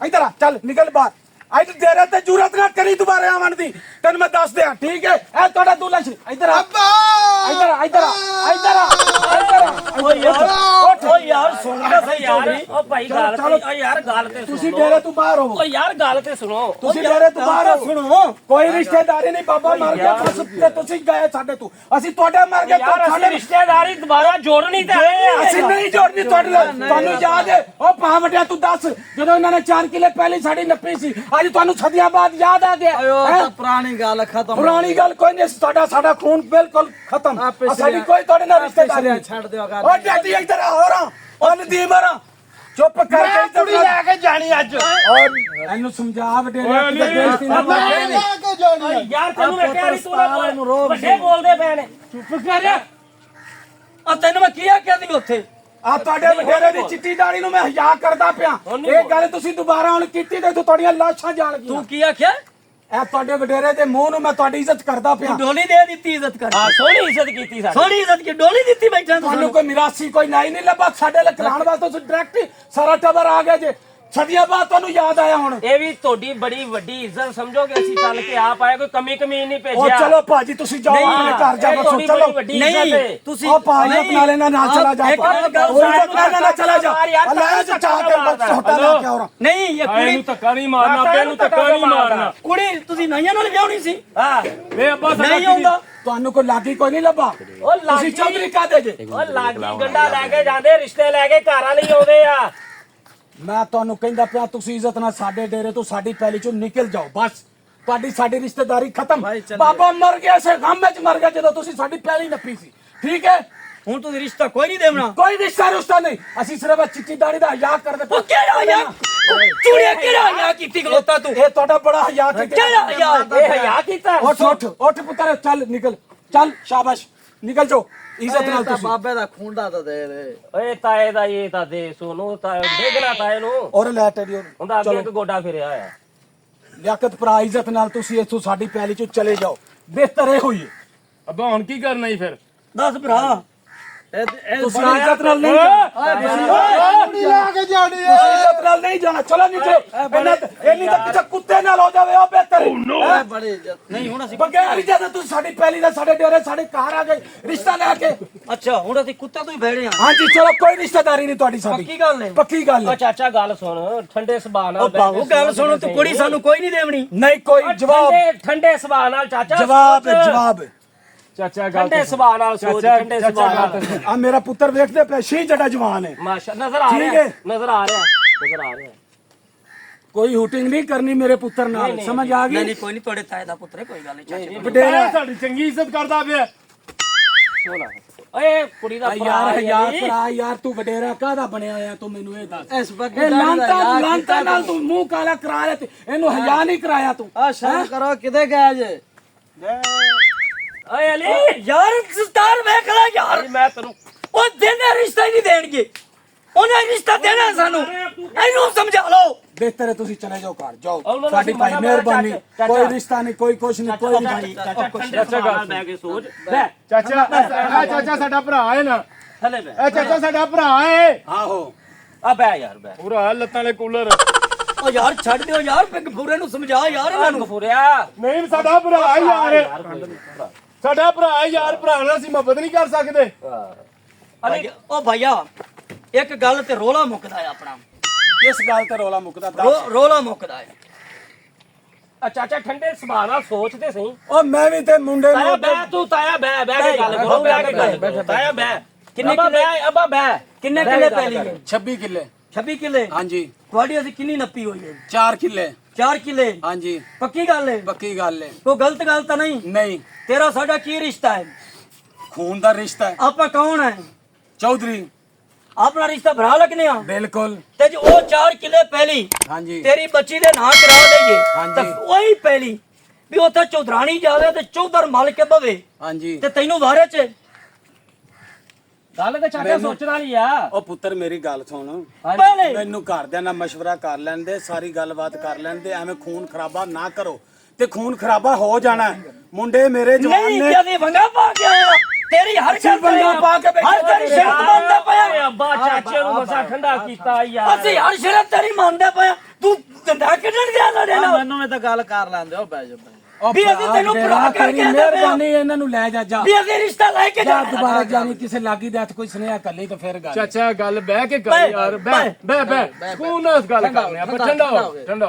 Speaker 4: ਇੱਧਰ ਆ, ਚੱਲ ਨਿਕਲ ਬਾਹਰ। ਅੱਜ ਤੇਰੇ ਤੇ ਜੁਰਤ ਨਾ ਕਰੀ ਦੁਬਾਰਾ ਆਵਣ ਦੀ, ਤੈਨੂੰ ਮੈਂ ਦੱਸ ਦਿਆਂ, ਠੀਕ ਹੈ? ਇਹ ਤੁਹਾਡਾ ਦੂਲਾ ਸੀ। ਇੱਧਰ ਆ, ਇੱਧਰ ਆ।
Speaker 1: ਓ ਯਾਰ ਸੁਣਦਾ ਸਹੀ
Speaker 2: ਯਾਰ
Speaker 1: ਚੌਧਰੀ।
Speaker 2: ਉਹ ਭਾਈ ਗੱਲ ਤੇ ਓ ਯਾਰ ਗੱਲ ਤੇ
Speaker 4: ਤੁਸੀਂ
Speaker 2: ਸੁਣੋ।
Speaker 4: ਡੇਰੇ ਤੋਂ ਬਾਹਰ ਹੋਵੋ,
Speaker 2: ਓ ਯਾਰ ਗੱਲ ਤੇ ਸੁਣੋ।
Speaker 4: ਤੁਸੀਂ ਡੇਰੇ ਤੋਂ ਬਾਹਰ ਹੋਵੋ।
Speaker 1: ਸੁਣੋ,
Speaker 4: ਕੋਈ ਰਿਸ਼ਤੇਦਾਰੀ ਨਹੀਂ, ਬਾਬਾ ਮਰ ਗਿਆ ਬਸ, ਤੇ ਤੁਸੀਂ ਗਏ ਸਾਡੇ ਤੋਂ, ਅਸੀਂ ਤੁਹਾਡੇ ਮਰ ਗਏ
Speaker 2: ਯਾਰ ਅਸੀਂ ਰਿਸ਼ਤੇਦਾਰੀ ਦੁਬਾਰਾ ਜੋੜਨੀ ਤੇ ਆਏ ਆ।
Speaker 4: ਅਸੀਂ ਨਹੀਂ ਜੋੜਨੀ ਤੁਹਾਡੇ ਨਾਲ। ਤੁਹਾਨੂੰ ਯਾਦ ਹੈ ਉਹ ਭਾਵਟਿਆ, ਤੂੰ ਦੱਸ ਜਦੋਂ ਇਹਨਾਂ ਨੇ 4 ਕਿੱਲੇ ਪਹਿਲੀ ਸਾਡੀ ਨੱਪੀ ਸੀ, ਅੱਜ ਤੁਹਾਨੂੰ ਸਦੀਆਂ ਬਾਅਦ ਯਾਦ ਆ ਗਿਆ? ਹੈਂ?
Speaker 6: ਪੁਰਾਣੀ ਗੱਲ ਖਤਮ
Speaker 4: ਪੁਰਾਣੀ ਗੱਲ ਕੋਈ ਨਹੀਂ, ਸਾਡਾ ਖੂਨ ਬਿਲਕੁਲ ਖਤਮ। ਸਾਡੀ ਕੋਈ ਤੁਹਾਡੇ ਨਾਲ ਰਿਸ਼ਤੇਦਾਰੀ ਨਹੀਂ।
Speaker 6: ਛੱਡ ਦਿਓ ਗੱਲ।
Speaker 4: ਓ ਡੈਡੀ ਇੱਧਰ ਆ, ਹੋਰਾਂ ਉਹ ਨਦੀਮ ਹੋਰਾਂ ਚੁੱਪ ਕਰਕੇ ਇੱਧਰ ਲੈ ਕੇ ਜਾਣੀ ਅੱਜ। ਔਰ ਇਹਨੂੰ ਸਮਝਾ ਵਡੇਰੇ ਤੇ ਬੇਇੱਜ਼ਤੀ ਨਾ
Speaker 3: ਲੈ ਕੇ ਜਾਣੀ
Speaker 2: ਓ
Speaker 3: ਆ।
Speaker 2: ਯਾਰ ਤੈਨੂੰ ਮੈਂ ਕਿਹਾ ਨਹੀਂ ਤੂੰ ਨਾ ਵੱਡੇ ਬੋਲਦੇ ਪਏ ਨੇ।
Speaker 1: ਚੁੱਪ ਕਰ। ਆ ਤੈਨੂੰ ਮੈਂ ਕੀ ਆਖਿਆ ਸੀ ਉੱਥੇ?
Speaker 4: ਆ ਤੁਹਾਡੇ ਵਡੇਰੇ ਦੀ ਚਿੱਟੀ ਦਾੜੀ ਨੂੰ ਮੈਂ ਹਯਾ ਕਰਦਾ ਪਿਆ। ਇਹ ਗੱਲ ਤੁਸੀਂ ਦੁਬਾਰਾ ਹੁਣ ਕੀਤੀ ਤੇ ਤੁਹਾਡੀਆਂ ਲਾਸ਼ਾਂ ਜਾਣਗੀਆਂ।
Speaker 1: ਤੂੰ ਕੀ ਆਖਿਆ?
Speaker 4: ਇਹ ਤੁਹਾਡੇ ਵਡੇਰੇ ਦੇ ਮੂੰਹ ਨੂੰ ਮੈਂ ਤੁਹਾਡੀ ਇੱਜ਼ਤ ਕਰਦਾ ਪਿਆ।
Speaker 1: ਡੋਲੀ ਦੇ ਦਿੱਤੀ ਇੱਜ਼ਤ ਕਰ।
Speaker 2: ਹਾਂ ਸੋਹਣੀ ਇੱਜ਼ਤ ਕੀਤੀ ਸਾਡੀ।
Speaker 1: ਸੋਹਣੀ ਇੱਜ਼ਤ ਕੀ ਡੋਲੀ ਦਿੱਤੀ ਬੈਠਾ
Speaker 4: ਤੁਹਾਨੂੰ ਕੋਈ ਮਿਰਾਸੀ ਕੋਈ ਨਾਈ ਨਹੀਂ ਲੱਭਾ ਸਾਡੇ ਲਈ ਖਿਲਾਉਣ ਵਾਸਤੇ, ਤੁਸੀਂ ਡਾਇਰੈਕਟ ਸਾਰਾ ਟੱਬਰ ਆ ਗਿਆ ਜੇ। ਸਦੀਆਂ ਬਾਅਦ ਤੁਹਾਨੂੰ ਯਾਦ ਆਇਆ ਹੁਣ।
Speaker 2: ਇਹ ਵੀ ਤੁਹਾਡੀ ਬੜੀ ਵੱਡੀ ਇੱਜ਼ਤ ਸਮਝੋਗੇ, ਅਸੀਂ ਚੱਲ ਕੇ ਆਪ ਆਏ, ਕੋਈ ਕਮੀ ਨਹੀਂ
Speaker 4: ਉਹ
Speaker 2: ਭੇਜਿਆ।
Speaker 4: ਚਲੋ ਭਾਜੀ ਤੁਸੀਂ ਜਾਓ ਆਪਣੇ ਘਰ ਜਾ ਬਸੋ, ਚਲੋ।
Speaker 1: ਨਹੀਂ ਤੁਸੀਂ
Speaker 4: ਉਹ ਭਾਜੀ ਨਾਲ ਇਹਨਾਂ ਨਾਲ ਚਲਾ ਜਾ, ਨਾਲ ਚਲਾ ਜਾ। ਅੱਲਾਹ ਚ ਚਾਹ ਕੇ ਬਸ ਛੋਟਾ ਲਾ ਕੇ ਆਉਰਾ।
Speaker 1: ਨਹੀਂ ਇਹ ਕੁੜੀ
Speaker 5: ਇਹਨੂੰ ਧੱਕਾ ਨਹੀਂ ਮਾਰਨਾ, ਬੇ ਨੂੰ ਧੱਕਾ ਨਹੀਂ ਮਾਰਨਾ।
Speaker 1: ਕੁੜੀ ਤੁਸੀਂ ਨਾਈਆਂ ਨਾਲ ਵਿਆਹਣੀ ਸੀ।
Speaker 2: ਹਾਂ
Speaker 5: ਵੇ ਅੱਬਾ ਸਾਡਾ
Speaker 1: ਨਹੀਂ ਆਉਂਦਾ।
Speaker 4: ਤੁਹਾਨੂੰ ਕੋਈ ਲਾਗੀ ਕੋਈ ਨਹੀਂ ਲੱਭਾ।
Speaker 2: ਉਹ
Speaker 4: ਤੁਸੀਂ
Speaker 2: ਲਾਗੀ
Speaker 4: ਚੌਧਰੀ ਕਾਦੇ ਜੇ?
Speaker 2: ਉਹ ਲਾਗੀ ਗੰਡਾ ਲੈ ਕੇ ਜਾਂਦੇ, ਰਿਸ਼ਤੇ ਲੈ ਕੇ ਘਰ ਵਾਲੀ ਆਉਂਦੇ ਆ।
Speaker 4: ਮੈਂ ਤੁਹਾਨੂੰ ਕਹਿੰਦਾ ਪਿਆ ਤੁਸੀਂ ਇੱਜ਼ਤ ਨਾਲ ਸਾਡੇ ਡੇਰੇ ਤੋਂ ਸਾਡੀ ਪੈਲੀ ਚੋਂ ਨਿਕਲ ਜਾਓ, ਬਸ ਤੁਹਾਡੀ ਸਾਡੀ ਰਿਸ਼ਤੇਦਾਰੀ ਖਤਮ। ਬਾਬਾ ਮਰ ਗਿਆ ਸੇ ਗਮ ਵਿੱਚ ਮਰ ਗਿਆ ਜਦੋਂ ਤੁਸੀਂ ਸਾਡੀ ਪੈਲੀ ਨੱਪੀ ਸੀ, ਠੀਕ ਹੈ?
Speaker 1: ਹੁਣ ਤੁਸੀਂ ਰਿਸ਼ਤਾ ਕੋਈ ਨਹੀਂ ਦੇਵਣਾ।
Speaker 4: ਕੋਈ ਰਿਸ਼ਤਾ ਨਹੀਂ, ਅਸੀਂ ਸਿਰਫ ਚਿੱਟੀ ਦਾੜੀ ਦਾ ਹਯਾ ਕਰਦੇ।
Speaker 1: ਉਹ ਕਿਹੜਾ ਯਾਰ ਚੂੜੀਆਂ ਕਿਹੜਾ ਯਾਰ ਕੀਤੀ ਖਲੋਤਾ ਤੂੰ?
Speaker 4: ਇਹ ਤੁਹਾਡਾ ਬੜਾ ਹਯਾ ਕੀਤਾ।
Speaker 1: ਕਿਹੜਾ ਯਾਰ
Speaker 2: ਇਹ ਹਯਾ ਕੀਤਾ।
Speaker 4: ਉੱਠ ਪੁੱਤਰ, ਚੱਲ ਨਿਕਲ, ਚੱਲ ਸ਼ਾਬਾਸ਼ ਨਿਕਲ ਜਾਓ ਇੱਜ਼ਤ ਨਾਲ ਤੁਸੀਂ।
Speaker 6: ਬਾਬੇ ਦਾ ਖੁੰਡਾ ਤਾਂ ਦੇ ਦੇ।
Speaker 2: ਓਏ ਤਾਏ ਦਾ ਇਹ ਤਾਂ ਦੇ ਸੋਨੂੰ ਤਾਂ ਦੇਖਣਾ ਤਾਏ ਨੂੰ।
Speaker 4: ਔਰ ਲੈ ਟੇਡੀ
Speaker 2: ਉਹਦਾ ਅੱਗੇ ਇੱਕ ਗੋਡਾ ਫਿਰਿਆ ਹੋਇਆ।
Speaker 4: ਲਿਆਕਤ ਭਰਾ ਇੱਜ਼ਤ ਨਾਲ ਤੁਸੀਂ ਇੱਥੋਂ ਸਾਡੀ ਪੈਲੀ ਚੋਂ ਚਲੇ ਜਾਓ, ਬਿਹਤਰ ਇਹ ਹੋਈ ਹੈ।
Speaker 5: ਅੱਬਾ ਹੁਣ ਕੀ ਕਰਨਾ ਹੀ ਫਿਰ?
Speaker 1: ਦੱਸ ਭਰਾ।
Speaker 4: ਤੁਸੀਂ ਇੱਜ਼ਤ ਨਾਲ ਨਹੀਂ
Speaker 3: ਕੁੜੀ ਲੈ ਕੇ ਜਾਣੀ ਆ।
Speaker 4: ਤੁਸੀਂ ਇੱਜ਼ਤ ਨਾਲ ਨਹੀਂ ਜਾਣਾ, ਚਲੋ ਨਿਕਲੋ। ਇੰਨੀ ਤਾਂ ਕਿਸੇ ਕੁੱਤੇ ਨਾਲ ਹੋ ਜਾਵੇ ਉਹ ਬਿਹਤਰ ਹੈ।
Speaker 6: ਬੜੀ ਇੱਜ਼ਤ।
Speaker 1: ਨਹੀਂ ਹੁਣ ਅਸੀਂ
Speaker 4: ਬਗੈਰ ਇੱਜ਼ਤ ਤੁਸੀਂ ਸਾਡੀ ਪੈਲੀ ਦਾ ਸਾਡੇ ਡੇਰੇ ਸਾਡੇ ਘਰ ਆ ਗਏ ਰਿਸ਼ਤਾ ਲੈ ਕੇ।
Speaker 1: ਅੱਛਾ ਹੁਣ ਅਸੀਂ ਕੁੱਤਾ ਤੋਂ ਹੀ ਬੈਠੇ ਆ।
Speaker 4: ਹਾਂਜੀ ਚਲੋ, ਕੋਈ ਰਿਸ਼ਤੇਦਾਰੀ ਨਹੀਂ ਤੁਹਾਡੀ ਸਾਡੀ।
Speaker 1: ਪੱਕੀ ਗੱਲ ਹੈ।
Speaker 4: ਪੱਕੀ ਗੱਲ
Speaker 2: ਓ
Speaker 4: ਹੈ।
Speaker 2: ਚਾਚਾ ਗੱਲ ਸੁਣ, ਠੰਡੇ ਸੁਭਾਅ ਨਾਲ
Speaker 1: ਉਹ ਬਾਹੂ ਗੱਲ ਸੁਣੋ ਤੂੰ, ਕੁੜੀ ਸਾਨੂੰ ਕੋਈ ਨਹੀਂ ਦੇਵਣੀ।
Speaker 4: ਨਹੀਂ ਕੋਈ ਜਵਾਬ
Speaker 2: ਠੰਡੇ ਸੁਭਾਅ ਨਾਲ ਚਾਚਾ
Speaker 4: ਜਵਾਬ
Speaker 2: ਸੋਚ।
Speaker 4: ਜਵਾਬ
Speaker 5: ਚਾਚਾ ਗੱਲ
Speaker 2: ਠੰਡੇ ਸੁਭਾਅ ਨਾਲ ਸੋਚ, ਠੰਡੇ ਸੁਭਾਅ ਨਾਲ।
Speaker 4: ਆ ਮੇਰਾ ਪੁੱਤਰ ਵੇਖਦੇ ਪਏ ਸ਼ੀ ਜੜਾ ਜਵਾਨ ਹੈ,
Speaker 2: ਮਾਸ਼ਾ ਨਜ਼ਰ ਆ
Speaker 4: ਠੀਕ
Speaker 2: ਰਿਹਾ,
Speaker 4: ਹੈ।
Speaker 2: ਨਜ਼ਰ ਆ ਰਿਹਾ।
Speaker 4: ਕੋਈ ਹੁਟਿੰਗ ਨਹੀਂ ਕਰਨੀ ਮੇਰੇ ਪੁੱਤਰ ਨਾਲ, ਸਮਝ ਆ
Speaker 1: ਨਹੀਂ
Speaker 4: ਗਈ?
Speaker 1: ਨਹੀਂ ਕੋਈ ਨਹੀਂ, ਤੁਹਾਡੇ ਤਾਏ ਦਾ ਪੁੱਤਰ ਹੈ, ਕੋਈ ਗੱਲ ਨਹੀਂ ਚਾਚੇ।
Speaker 4: ਵਡੇਰਾ
Speaker 5: ਸਾਡੀ ਚੰਗੀ ਇੱਜ਼ਤ ਕਰਦਾ ਪਿਆ।
Speaker 2: ਓਏ ਕੁੜੀ ਦਾ
Speaker 4: ਯਾਰ
Speaker 2: ਯਾਰ
Speaker 4: ਭਰਾ ਯਾਰ, ਤੂੰ ਵਡੇਰਾ ਕਾਹਦਾ ਬਣਿਆ ਹੋਇਆ ਤੂੰ ਮੈਨੂੰ ਇਹ ਦੱਸ।
Speaker 6: ਇਸ ਬੱਗੀ
Speaker 4: ਇਹ
Speaker 6: ਦਾੜੀ ਦਾ ਯਾਰ
Speaker 4: ਲਾਂਤਾ ਨਾਲ ਤੂੰ ਮੂੰਹ ਕਾਲਾ ਕਰਾ ਲਿਆ ਤੇ ਇਹਨੂੰ ਹਯਾ ਨਹੀਂ ਕਰਾਇਆ ਤੂੰ।
Speaker 6: ਆ ਸ਼ਰਮ ਕਰੋ, ਕਿਤੇ ਗਏ ਜੇ?
Speaker 2: ਓਏ ਅਲੀ
Speaker 1: ਯਾਰ ਸਤਾਰ ਵੇਖ ਲੈ ਯਾਰ,
Speaker 2: ਮੈਂ ਤੈਨੂੰ
Speaker 1: ਉਹ ਦੇਣਾ ਰਿਸ਼ਤਾ ਹੀ ਨਹੀਂ ਦੇਣਗੇ। ਉਹਨੇ ਰਿਸ਼ਤਾ ਦੇਣਾ ਸਾਨੂੰ, ਇਹਨੂੰ ਸਮਝਾ ਲਓ।
Speaker 4: ਬਿਹਤਰ ਹੈ ਤੁਸੀਂ ਚਲੇ ਜਾਓ ਘਰ, ਜਾਓ।
Speaker 2: ਉਹਨਾਂ ਨੂੰ
Speaker 4: ਸਾਡੀ ਭਾਈ
Speaker 2: ਮਨਾ
Speaker 4: ਮਿਹਰਬਾਨੀ,
Speaker 2: ਚਾਚਾ।
Speaker 4: ਕੋਈ ਰਿਸ਼ਤਾ ਨਹੀਂ, ਕੋਈ ਕੁਛ ਨਹੀਂ, ਕੋਈ ਨਹੀਂ।
Speaker 2: ਠੰਡੇ ਸੁਭਾਅ ਨਾਲ ਬਹਿ ਕੇ ਸੋਚ। ਬਹਿ
Speaker 5: ਚਾਚਾ ਇਹ ਚਾਚਾ ਸਾਡਾ ਭਰਾ ਹੈ ਨਾ,
Speaker 2: ਥੱਲੇ ਬਹਿ।
Speaker 5: ਇਹ ਚਾਚਾ ਸਾਡਾ ਭਰਾ ਹੈ।
Speaker 4: ਆਹੋ
Speaker 2: ਆ ਬਹਿ ਯਾਰ ਬਹਿ।
Speaker 5: ਪੂਰਾ ਲੱਤਾਂ ਵਾਲੇ ਕੂਲਰ।
Speaker 1: ਉਹ ਯਾਰ ਛੱਡ ਦਿਓ ਯਾਰ, ਪਿੰਗ ਫੂਰੇ ਨੂੰ ਸਮਝਾ ਯਾਰ ਇਹਨਾਂ ਨੂੰ।
Speaker 2: ਗਫੂਰਿਆ
Speaker 5: ਨਹੀਂ ਸਾਡਾ ਭਰਾ ਯਾਰ, ਸਾਡਾ ਭਰਾ ਯਾਰ, ਭਰਾ ਨਾਲ ਅਸੀਂ ਮੁਹੱਬਤ ਨਹੀਂ ਕਰ ਸਕਦੇ।
Speaker 1: ਉਹ ਭਾਈਆ ਇੱਕ ਗੱਲ ਤੇ ਰੋਲਾ ਮੁੱਕਦਾ ਹੈ ਆਪਣਾ।
Speaker 4: ਕਿਸ ਗੱਲ ਤੇ ਰੋਲਾ ਮੁੱਕਦਾ ਦੱਸ।
Speaker 1: ਰੋਲਾ ਮੁੱਕਦਾ ਹੈ।
Speaker 2: ਆ ਚਾਚਾ ਠੰਡੇ ਸੁਭਾਅ ਨਾਲ ਸੋਚ ਤੇ ਸਹੀ।
Speaker 4: ਉਹ ਮੈਂ ਵੀ ਤੇ ਮੁੰਡੇ
Speaker 2: ਤਾਇਆ
Speaker 4: ਨੂੰ
Speaker 2: ਬਹਿ, ਤੂੰ ਤਾਇਆ ਬਹਿ, ਬਹਿ ਕੇ ਗੱਲ ਕਰੋ, ਬਹਿ ਕੇ ਗੱਲ ਕਰੋ। ਤਾਇਆ ਬਹਿ।
Speaker 1: ਕਿੰਨੇ
Speaker 2: ਅੱਬਾ
Speaker 1: ਕਿੱਲੇ?
Speaker 2: ਬਹਿ, ਅੱਬਾ ਬਹਿ।
Speaker 1: ਕਿੰਨੇ
Speaker 2: ਬਹਿ
Speaker 1: ਕਿੱਲੇ
Speaker 2: ਕੇ ਗੱਲ
Speaker 1: ਪਹਿਲੀ
Speaker 2: ਕਰ।
Speaker 1: ਹੈ?
Speaker 4: 26 ਕਿੱਲੇ।
Speaker 1: 26 ਕਿੱਲੇ।
Speaker 4: ਹਾਂਜੀ।
Speaker 1: ਤੁਹਾਡੀ ਅਸੀਂ ਕਿੰਨੀ ਨੱਪੀ ਹੋਈ ਹੈ?
Speaker 4: 4 ਕਿੱਲੇ।
Speaker 1: 4 ਕਿੱਲੇ।
Speaker 4: ਹਾਂਜੀ
Speaker 1: ਪੱਕੀ ਗੱਲ ਹੈ?
Speaker 4: ਪੱਕੀ ਗੱਲ ਹੈ।
Speaker 1: ਕੋਈ ਗਲਤ ਗੱਲ ਤਾਂ ਨਹੀਂ?
Speaker 4: ਨਹੀਂ,
Speaker 1: ਤੇਰਾ ਸਾਡਾ ਕੀ ਰਿਸ਼ਤਾ ਹੈ?
Speaker 4: ਖੂਨ ਦਾ ਰਿਸ਼ਤਾ ਹੈ।
Speaker 1: ਆਪਾਂ ਕੌਣ ਹੈ?
Speaker 4: ਚੌਧਰੀ।
Speaker 1: ਆਪਣਾ ਰਿਸ਼ਤਾ ਭਰਾ ਲੱਗਨੇ ਆ
Speaker 4: ਬਿਲਕੁਲ।
Speaker 1: ਤੇ ਜੇ ਉਹ 4 ਕਿੱਲੇ ਪਹਿਲੀ
Speaker 4: ਹਾਂਜੀ
Speaker 1: ਤੇਰੀ ਬੱਚੀ ਦੇ ਨਾਂ ਕਰਾ ਦਈਏ
Speaker 4: ਹਾਂਜੀ।
Speaker 1: ਤਾਂ ਉਹੀ ਪਹਿਲੀ ਵੀ ਉੱਥੇ ਚੌਧਰਾਣੀ ਜਾਵੇ ਤੇ ਚੌਧਰ ਮਲ ਕੇ ਬਵੇ
Speaker 4: ਹਾਂਜੀ।
Speaker 1: ਤੇ ਤੈਨੂੰ ਵਾਰੇ ਚ
Speaker 2: ਗੱਲ ਤੇ ਚਾਚਾ ਸੋਚਣ ਵਾਲੀ ਆ।
Speaker 4: ਉਹ ਪੁੱਤਰ ਮੇਰੀ ਗੱਲ ਸੁਣ,
Speaker 1: ਪਹਿਲੇ
Speaker 4: ਮੈਨੂੰ ਘਰਦਿਆਂ ਨਾਲ ਮਸ਼ਵਰਾ ਕਰ ਲੈਂਦੇ, ਸਾਰੀ ਗੱਲਬਾਤ ਕਰ ਲੈਂਦੇ, ਐਵੇਂ ਖੂਨ ਖਰਾਬਾ ਨਾ ਕਰੋ ਤੇ ਖੂਨ ਖਰਾਬਾ ਹੋ ਜਾਣਾ ਹੈ। ਮੁੰਡੇ ਮੇਰੇ ਜਵਾਨ
Speaker 1: ਨਹੀਂ
Speaker 4: ਨੇ
Speaker 1: ਜਦੀ ਵੰਗਾ ਪਾ ਕੇ ਆਇਆ ਤੇਰੀ ਹਰ ਸ਼ਰਤ
Speaker 4: ਵੰਗਾ ਪਾ ਕੇ ਬੈਠੇ
Speaker 1: ਹਰ ਤੇਰੀ ਸ਼ਰਤ ਮੰਨਦਾ ਪਿਆ
Speaker 2: ਅੱਬਾ ਚਾਚੇ ਨੂੰ ਮਸਾ ਠੰਡਾ ਕੀਤਾ ਯਾਰ।
Speaker 1: ਅਸੀਂ ਹਰ ਸ਼ਰਤ ਤੇਰੀ ਮੰਨਦੇ ਪਿਆ ਤੂੰ ਧੰਦਾ ਕਿੱਡਣ ਗਿਆ ਲੜੇ ਨਾਲ
Speaker 6: ਮੈਨੂੰ ਵੀ ਤਾਂ ਗੱਲ ਕਰ ਲੈਂਦੇ ਹੋ ਬੈ ਜਾ
Speaker 4: ਉਹ
Speaker 1: ਵੀ ਅਸੀਂ ਤੈਨੂੰ ਭਰਾ ਕਰਕੇ ਆਂਦੇ ਪਏ
Speaker 4: ਮਿਹਰਬਾਨੀ ਇਹਨਾਂ ਨੂੰ ਲੈ ਜਾ
Speaker 1: ਵੀ ਅਸੀਂ ਰਿਸ਼ਤਾ ਲੈ ਕੇ
Speaker 4: ਜਾ
Speaker 1: ਜਾਣਾ
Speaker 4: ਦੁਬਾਰਾ ਜਾਨੀ ਕਿਸੇ ਲਾਗੀ ਦੇ ਹੱਥ ਕੋਈ ਸੁਨੇਹਾ ਕਰ ਲਈ ਤਾਂ ਫਿਰ ਗੱਲ
Speaker 5: ਚਾਚਾ ਗੱਲ ਬਹਿ ਕੇ ਕਰ ਯਾਰ, ਬਹਿ ਸਕੂਨ ਨਾਲ ਗੱਲ ਕਰਨੀ ਆਪਾਂ। ਠੰਡਾ ਹੋ
Speaker 6: ਠੰਡਾ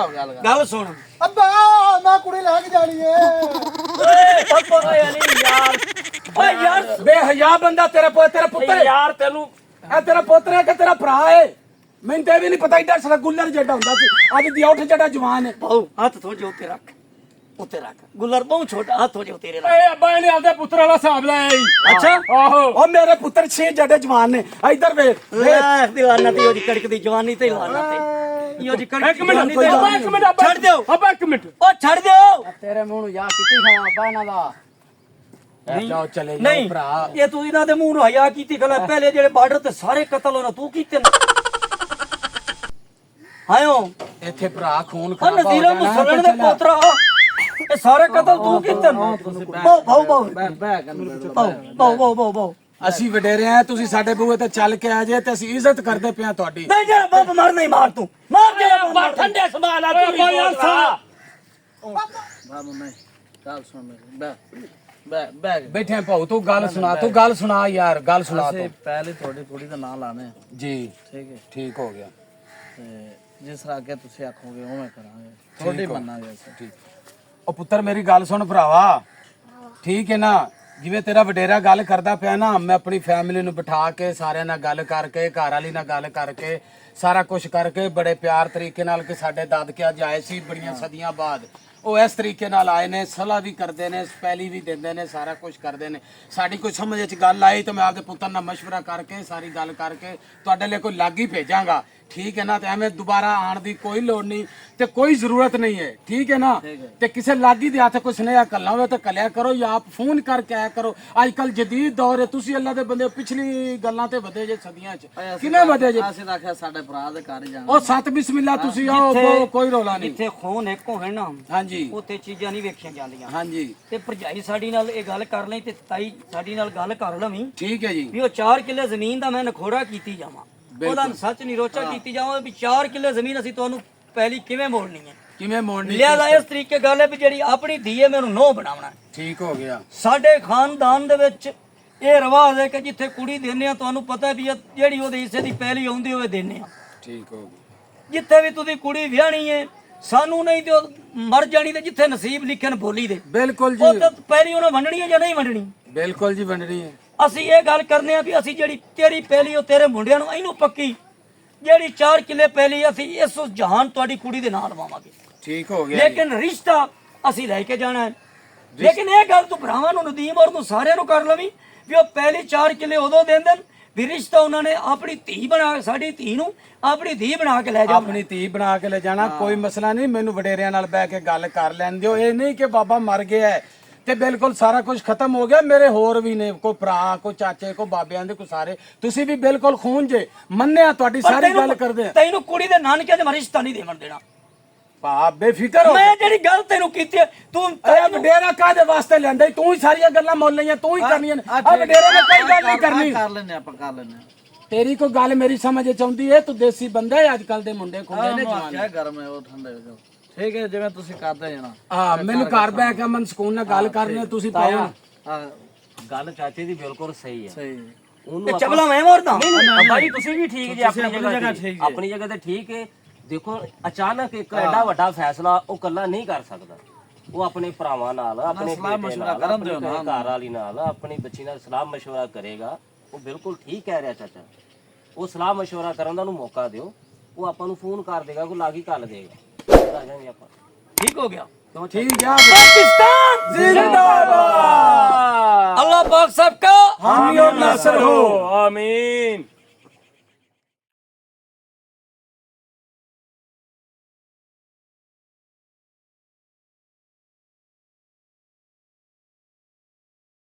Speaker 6: ਹੋ ਗੱਲ ਕਰ।
Speaker 1: ਗੱਲ ਸੁਣ
Speaker 3: ਅੱਬਾ ਮੈਂ ਕੁੜੀ ਲੈ ਕੇ ਜਾਣੀ ਏ।
Speaker 1: ਓਏ ਪੱਪਾ ਨਹੀਂ ਯਾਰ ਓਏ ਯਾਰ
Speaker 4: ਬੇਹਯਾ ਬੰਦਾ ਤੇਰਾ ਪੁੱਤਰ
Speaker 2: ਯਾਰ ਤੈਨੂੰ
Speaker 4: ਇਹ ਤੇਰਾ ਪੁੱਤਰ ਹੈ ਕਿ ਤੇਰਾ ਭਰਾ ਹੈ? ਮੈਨੂੰ ਤੇ ਵੀ ਨਹੀਂ ਪਤਾ ਇੱਡਾ ਸਾਰਾ ਗੁੱਲਰ ਜਿਹੜਾ ਹੁੰਦਾ ਸੀ, ਅੱਜ ਦੀ ਉੱਠ ਜਿਹੜਾ ਜਵਾਨ ਹੈ।
Speaker 1: ਬਾਉ ਹੱਥ ਥੋੜੇ ਉੱਤੇ ਰੱਖ, ਉੱਤੇ ਰੱਖ। ਗੁੱਲਰ ਬਹੁਤ ਛੋਟਾ, ਹੱਥ ਥੋੜੇ ਉੱਤੇ ਰੱਖ।
Speaker 5: ਏ ਅੱਬਾ ਇਹਨੇ ਆਪਦੇ ਪੁੱਤਰ ਵਾਲਾ ਹਿਸਾਬ ਲਾਇਆ ਈ।
Speaker 4: ਅੱਛਾ
Speaker 5: ਆਹੋ
Speaker 4: ਉਹ ਮੇਰੇ ਪੁੱਤਰ 6 ਜਿਹੜੇ ਜਵਾਨ ਨੇ, ਇੱਧਰ ਵੇਖ
Speaker 1: ਵੇਖ ਦੀਵਾਨਾ ਤੇ ਉਹਦੀ ਕੜਕਦੀ ਜਵਾਨੀ ਤੇ ਲਾਨਾ ਤੇ ਇਹੋ ਜੀ ਕੜਕਦੀ
Speaker 5: ਇੱਕ ਮਿੰਟ
Speaker 1: ਜਵਾਨੀ ਤੇ
Speaker 5: ਅੱਬਾ, ਇੱਕ ਮਿੰਟ ਅੱਬਾ,
Speaker 1: ਛੱਡ ਦਿਓ
Speaker 5: ਅੱਬਾ ਇੱਕ ਮਿੰਟ।
Speaker 1: ਉਹ ਛੱਡ ਦਿਓ।
Speaker 6: ਤੇਰੇ ਮੂੰਹ ਨੂੰ ਯਾ ਕਿਤੇ ਖਾਣਾ ਅੱਬਾ ਇਹਨਾਂ ਦਾ।
Speaker 4: ਜਾਓ ਚਲੇ ਜਾਓ
Speaker 1: ਨਹੀਂ
Speaker 4: ਭਰਾ।
Speaker 1: ਇਹ ਤੂੰ ਇਹਨਾਂ ਦੇ ਮੂੰਹ ਨੂੰ ਹਯਾ ਕੀਤੀ ਖਲਾ। ਪਹਿਲੇ ਜਿਹੜੇ ਬਾਰਡਰ ਤੇ ਸਾਰੇ ਕਤਲ ਹੋਣਾ ਤੂੰ ਕੀਤੇ ਨੇ। ਹਾਇਓ
Speaker 4: ਇੱਥੇ ਭਰਾ ਖੂਨ
Speaker 1: ਉਹ
Speaker 4: ਖਰਾਬਾ ਹੋ
Speaker 1: ਨਜ਼ੀਰਾ
Speaker 4: ਜਾਣਾ
Speaker 1: ਮੁਸਲਮਾਨ ਦੇ ਪੋਤਰਾ ਇਹ ਸਾਰੇ ਕਤਲ ਤੂੰ ਕੀਤੇ ਨੇ। ਬਾਉ ਬਾਉ ਬਾਉ
Speaker 6: ਬੈ ਕਰ
Speaker 1: ਬਾਉ ਬਾਉ
Speaker 4: ਅਸੀਂ ਵਡੇਰੇ ਆ, ਤੁਸੀਂ ਸਾਡੇ ਬੂਹੇ ਤੇ ਚੱਲ ਕੇ ਆ ਜੇ ਤੇ ਅਸੀਂ ਇੱਜ਼ਤ ਕਰਦੇ ਪਿਆ ਤੁਹਾਡੀ।
Speaker 1: ਨਹੀਂ ਜਿਹੜਾ ਬਾਪ ਮਰ ਨਹੀਂ ਮਾਰ ਤੂੰ ਮਾਰ ਜਿਹੜਾ
Speaker 2: ਅੱਬਾ ਠੰਡੇ ਸੁਭਾਅ ਨਾਲ ਤੂੰ ਵੀ ਯਾਰ
Speaker 6: ਬਾਬੂ ਨਹੀਂ ਗੱਲ ਸੁਣ ਮੇਰੀ ਬੈ
Speaker 4: ਬੈਠੇ ਭਾਉ ਤੂੰ ਗੱਲ ਸੁਣਾ ਯਾਰ, ਗੱਲ ਸੁਣਾ
Speaker 6: ਅਸੀਂ
Speaker 4: ਤੂੰ।
Speaker 6: ਪਹਿਲੇ ਤੁਹਾਡੀ ਕੁੜੀ ਦਾ ਨਾਂ ਲਾਣੇ
Speaker 4: ਜੀ
Speaker 6: ਠੀਕ ਹੈ
Speaker 4: ਠੀਕ ਹੋ ਗਿਆ।
Speaker 6: ਤੇ ਜਿਸ ਤਰ੍ਹਾਂ ਅੱਗੇ ਤੁਸੀਂ ਆਖੋਗੇ ਉਵੇਂ ਕਰਾਂਗੇ, ਤੁਹਾਡੀ ਮੰਨਾਂਗੇ ਅਸੀਂ।
Speaker 4: ਠੀਕ। ਉਹ ਪੁੱਤਰ ਮੇਰੀ ਗੱਲ ਸੁਣ ਭਰਾਵਾ, ਠੀਕ ਹੈ ਨਾ? ਜਿਵੇਂ ਤੇਰਾ ਵਡੇਰਾ ਗੱਲ ਕਰਦਾ ਪਿਆ ਨਾ, ਮੈਂ ਆਪਣੀ ਫੈਮਿਲੀ ਨੂੰ ਬਿਠਾ ਕੇ ਸਾਰਿਆਂ ਨਾਲ ਗੱਲ ਕਰਕੇ, ਘਰ ਵਾਲੀ ਨਾਲ ਗੱਲ ਕਰਕੇ, ਸਾਰਾ ਕੁਝ ਕਰਕੇ ਬੜੇ ਪਿਆਰ ਤਰੀਕੇ ਨਾਲ ਕਿ ਸਾਡੇ ਦਾਦਕੇ ਅੱਜ ਆਏ ਸੀ ਬੜੀਆਂ ਸਦੀਆਂ ਬਾਅਦ, ਉਹ ਇਸ ਤਰੀਕੇ ਨਾਲ ਆਏ ਨੇ, ਸਲਾਹ ਵੀ ਕਰਦੇ ਨੇ, ਸਪੈਲੀ ਵੀ ਦਿੰਦੇ ਨੇ, ਸਾਰਾ ਕੁਝ ਕਰਦੇ ਨੇ। ਸਾਡੀ ਕੋਈ ਸਮਝ ਵਿੱਚ ਗੱਲ ਆਈ ਤਾਂ ਮੈਂ ਆਪਦੇ ਪੁੱਤਰ ਨਾਲ ਮਸ਼ਵਰਾ ਕਰਕੇ ਸਾਰੀ ਗੱਲ ਕਰਕੇ ਤੁਹਾਡੇ ਲਈ ਕੋਈ ਲਾਗੀ ਭੇਜਾਂਗਾ, ਠੀਕ ਹੈ ਨਾ? ਤੇ ਐਵੇਂ ਦੁਬਾਰਾ ਆਉਣ ਦੀ ਕੋਈ ਲੋੜ ਨਹੀਂ ਤੇ ਕੋਈ ਜ਼ਰੂਰਤ ਨਹੀਂ ਹੈ, ਠੀਕ ਹੈ ਨਾ? ਤੇ ਕਿਸੇ ਲਾਗੀ ਦੇ ਹੱਥ ਕੋਈ ਸੁਨੇਹਾ ਕਰਨਾ ਹੋਵੇ ਤਾਂ ਕਲਿਆ ਕਰੋ ਜਾਂ ਆਪ ਫੋਨ ਕਰਕੇ ਆਇਆ ਕਰੋ। ਅੱਜ ਕੱਲ ਜਦੀਦ ਦੌਰ ਹੈ, ਤੁਸੀਂ ਅੱਲਾ ਦੇ ਬੰਦੇ ਪਿਛਲੀ ਗੱਲਾਂ ਤੇ ਵਧੇ ਜੇ ਸਦੀਆਂ ਚ, ਕਿਵੇਂ ਵਧੇ ਜੇ?
Speaker 6: ਅਸੀਂ ਤਾਂ ਆਖਿਆ ਸਾਡੇ ਭਰਾ ਦੇ ਘਰ ਹੀ ਜਾਣਾ।
Speaker 4: ਉਹ ਸਤ ਬਿਸਮਿਲ੍ਲਾ ਤੁਸੀਂ ਆਓ, ਕੋਈ ਰੋਲਾ ਨਹੀਂ।
Speaker 1: ਜਿੱਥੇ ਖੂਨ ਇੱਕ ਹੋਵੇ ਨਾ
Speaker 4: ਹਾਂਜੀ
Speaker 1: ਉੱਥੇ ਚੀਜ਼ਾਂ ਨਹੀਂ ਵੇਖੀਆਂ ਜਾਂਦੀਆਂ।
Speaker 4: ਹਾਂਜੀ
Speaker 1: ਤੇ ਭਰਜਾਈ ਸਾਡੀ ਨਾਲ ਇਹ ਗੱਲ ਕਰ ਲਈ ਤੇ ਤਾਈ ਸਾਡੀ ਨਾਲ ਗੱਲ ਕਰ ਲਵੀਂ
Speaker 4: ਠੀਕ ਹੈ ਜੀ।
Speaker 1: ਵੀ ਉਹ 4 ਕਿੱਲੇ ਜ਼ਮੀਨ ਦਾ ਮੈਂ ਨਖੋੜਾ ਕੀਤੀ ਜਾਵਾਂ, ਉਹਦਾ ਸੱਚ ਨਹੀਂ ਰੋਚਾ ਕੀਤੀ ਜਾਵਾਂ ਵੀ 4 ਕਿੱਲੇ ਜ਼ਮੀਨ ਅਸੀਂ ਤੁਹਾਨੂੰ ਪਹਿਲੀ ਕਿਵੇਂ ਮੋੜਨੀ ਹੈ,
Speaker 4: ਕਿਵੇਂ ਮੋੜਨੀ?
Speaker 1: ਲਿਆਦਾ ਇਸ ਤਰੀਕੇ ਗੱਲ ਹੈ ਵੀ ਜਿਹੜੀ ਆਪਣੀ ਧੀ ਹੈ ਮੈਨੂੰ ਨੋ ਬਣਾਉਣਾ।
Speaker 4: ਠੀਕ ਹੋ ਗਿਆ।
Speaker 1: ਸਾਡੇ ਖਾਨਦਾਨ ਦੇ ਵਿੱਚ ਇਹ ਰਿਵਾਜ ਹੈ ਕਿ ਜਿੱਥੇ ਕੁੜੀ ਦਿੰਨੇ ਆ ਤੁਹਾਨੂੰ ਪਤਾ ਵੀ ਜਿਹੜੀ ਉਹਦੇ ਹਿੱਸੇ ਦੀ ਪਹਿਲੀ ਆਉਂਦੀ ਹੋਵੇ ਦਿੰਨੇ ਆ।
Speaker 4: ਠੀਕ ਹੋ ਗਿਆ।
Speaker 1: ਜਿੱਥੇ ਵੀ ਤੁਸੀਂ ਕੁੜੀ ਵਿਆਹਣੀ ਹੈ ਸਾਨੂੰ ਨਹੀਂ ਤੇ ਉਹ ਮਰ ਜਾਣੀ ਤੇ ਜਿੱਥੇ ਨਸੀਬ ਲਿਖਣ ਬੋਲੀ ਦੇ
Speaker 4: ਬਿਲਕੁਲ
Speaker 1: ਉਹ
Speaker 4: ਜੀ,
Speaker 1: ਤਾਂ ਪਹਿਲੀ ਉਹਨੇ ਵੰਡਣੀ ਹੈ ਜਾਂ ਨਹੀਂ ਵੰਡਣੀ।
Speaker 4: ਬਿਲਕੁਲ ਜੀ ਵੰਡਣੀ ਹੈ।
Speaker 1: ਅਸੀਂ ਇਹ ਗੱਲ ਕਰਨੇ ਆ ਵੀ ਅਸੀਂ ਜਿਹੜੀ ਤੇਰੀ ਪਹਿਲੀ ਉਹ ਤੇਰੇ ਮੁੰਡਿਆਂ ਨੂੰ ਇਹਨੂੰ ਪੱਕੀ ਜਿਹੜੀ 4 ਕਿੱਲੇ ਪਹਿਲੀ ਅਸੀਂ ਇਸ ਜਹਾਨ ਤੁਹਾਡੀ ਕੁੜੀ ਦੇ ਨਾਲ ਲਵਾਵਾਂਗੇ।
Speaker 4: ਠੀਕ ਹੋ ਗਿਆ।
Speaker 1: ਲੇਕਿਨ ਰਿਸ਼ਤਾ ਅਸੀਂ ਲੈ ਕੇ ਜਾਣਾ ਹੈ। ਲੇਕਿਨ ਇਹ ਗੱਲ ਤੂੰ ਭਰਾਵਾਂ ਨੂੰ ਨਦੀਮ ਔਰ ਨੂੰ ਸਾਰਿਆਂ ਨੂੰ ਕਰ ਲਵੀਂ ਵੀ ਉਹ ਪਹਿਲੀ 4 ਕਿੱਲੇ ਉਦੋਂ ਦਿੰਦੇ ਨੇ ਵੀ ਰਿਸ਼ਤਾ ਉਹਨਾਂ ਨੇ ਆਪਣੀ ਧੀ ਬਣਾ, ਸਾਡੀ ਧੀ ਨੂੰ ਆਪਣੀ ਧੀ ਬਣਾ ਕੇ ਲੈ ਜਾ।
Speaker 4: ਆਪਣੀ ਧੀ ਬਣਾ ਕੇ ਲੈ ਜਾਣਾ, ਕੋਈ ਮਸਲਾ ਨਹੀਂ। ਮੈਨੂੰ ਵਡੇਰਿਆਂ ਨਾਲ ਬਹਿ ਕੇ ਗੱਲ ਕਰ ਲੈਣ ਦਿਓ। ਇਹ ਨਹੀਂ ਕਿ ਬਾਬਾ ਮਰ ਗਿਆ ਹੈ ਤੇ ਬਿਲਕੁਲ ਸਾਰਾ ਕੁਝ ਖਤਮ ਹੋ ਗਿਆ। ਮੇਰੇ ਹੋਰ ਵੀ ਨੇ, ਕੋਈ ਭਰਾ, ਕੋਈ ਚਾਚੇ, ਕੋਈ ਬਾਬਿਆਂ ਦੇ, ਕੋਈ ਸਾਰੇ। ਤੁਸੀਂ ਵੀ ਬਿਲਕੁਲ ਖੂਨ ਜੇ, ਮੰਨਿਆ ਤੁਹਾਡੀ ਸਾਰੀ ਗੱਲ ਕਰਦੇ ਆ।
Speaker 1: ਤੈਨੂੰ ਕੁੜੀ ਦੇ ਨਾਨਕੇ ਦੇ ਰਿਸ਼ਤਾ ਨਹੀਂ ਦੇਵਣ ਦੇਣਾ।
Speaker 4: ਭਾ ਬੇਫਿਕਰ ਹੋ।
Speaker 1: ਮੈਂ ਜਿਹੜੀ ਗੱਲ ਤੈਨੂੰ ਕੀਤੀ ਤੂੰ
Speaker 4: ਇਹ ਵਡੇਰਾ ਕਾਹਦੇ ਵਾਸਤੇ ਲੈਂਦਾ? ਤੂੰ ਹੀ ਸਾਰੀਆਂ ਗੱਲਾਂ ਮੁੱਲ ਲਈਆਂ, ਤੂੰ ਹੀ ਕਰਨੀਆਂ ਨੇ। ਆ ਵਡੇਰੇ ਨੇ ਕੋਈ ਗੱਲ ਨਹੀਂ ਕਰਨੀ।
Speaker 6: ਕਰ ਲੈਨੇ ਆਪਾਂ, ਕਰ ਲੈਨੇ।
Speaker 4: ਤੇਰੀ ਕੋਈ ਗੱਲ ਮੇਰੀ ਸਮਝ ਚ ਆਉਂਦੀ ਹੈ? ਤੂੰ ਦੇਸੀ ਬੰਦਾ ਹੈ, ਅੱਜ ਕੱਲ ਦੇ ਮੁੰਡੇ ਖੁੰਡੇ ਨੇ ਜਵਾਨ।
Speaker 6: ਕਿਆ ਗਰਮ ਹੈ ਉਹ ਠੰਡੇ ਹੋ ਜਾਓ, ਠੀਕ ਹੈ ਜਿਵੇਂ ਤੁਸੀਂ ਕਰਦੇ ਜਾਣਾ।
Speaker 4: ਹਾਂ ਮੈਨੂੰ ਘਰ ਬਹਿ ਕੇ ਮਨ ਸਕੂਨ ਨਾਲ ਗੱਲ ਕਰਨੀ, ਤੁਸੀਂ ਪਾਓ।
Speaker 6: ਹਾਂ
Speaker 2: ਗੱਲ ਚਾਚੇ ਦੀ ਬਿਲਕੁਲ ਸਹੀ ਹੈ।
Speaker 6: ਸਹੀ
Speaker 2: ਉਹਨੂੰ
Speaker 1: ਚਬਲਾ ਮੈਂ ਮਰਦਾ।
Speaker 2: ਭਾਈ ਤੁਸੀਂ ਵੀ ਠੀਕ ਜੀ, ਆਪਣੀ ਜਗ੍ਹਾ ਤੇ ਠੀਕ ਹੈ। ਦੇਖੋ ਅਚਾਨਕ ਇੱਕ ਐਡਾ ਵੱਡਾ ਫੈਸਲਾ ਉਹ ਕੱਲਾ ਨਹੀਂ ਕਰ ਸਕਦਾ। ਉਹ ਆਪਣੇ ਭਰਾਵਾਂ ਨਾਲ, ਆਪਣੇ ਬੇਟੇ ਨਾਲ, ਆਪਣੇ ਘਰ ਵਾਲੀ ਨਾਲ, ਆਪਣੀ ਬੱਚੀ ਨਾਲ ਸਲਾਹ ਮਸ਼ਵਰਾ ਕਰੇਗਾ। ਉਹ ਬਿਲਕੁਲ ਠੀਕ ਕਹਿ ਰਿਹਾ ਚਾਚਾ। ਉਹ ਸਲਾਹ ਮਸ਼ਵਰਾ ਕਰਨ ਦਾ ਉਹਨੂੰ ਮੌਕਾ ਦਿਓ। ਉਹ ਆਪਾਂ ਨੂੰ ਫੋਨ ਕਰ ਦੇਗਾ, ਕੋਈ ਲਾਗੀ ਘੱਲ ਦੇਗਾ, ਆ ਜਾਵਾਂਗੇ ਆਪਾਂ।
Speaker 1: ਠੀਕ ਹੋ ਗਿਆ।
Speaker 4: ਠੀਕ ਹੈ।
Speaker 1: पाकिस्तान
Speaker 4: जिंदाबाद।
Speaker 1: अल्लाह पाक सबका
Speaker 4: हामी और नासर हो।
Speaker 5: आमीन।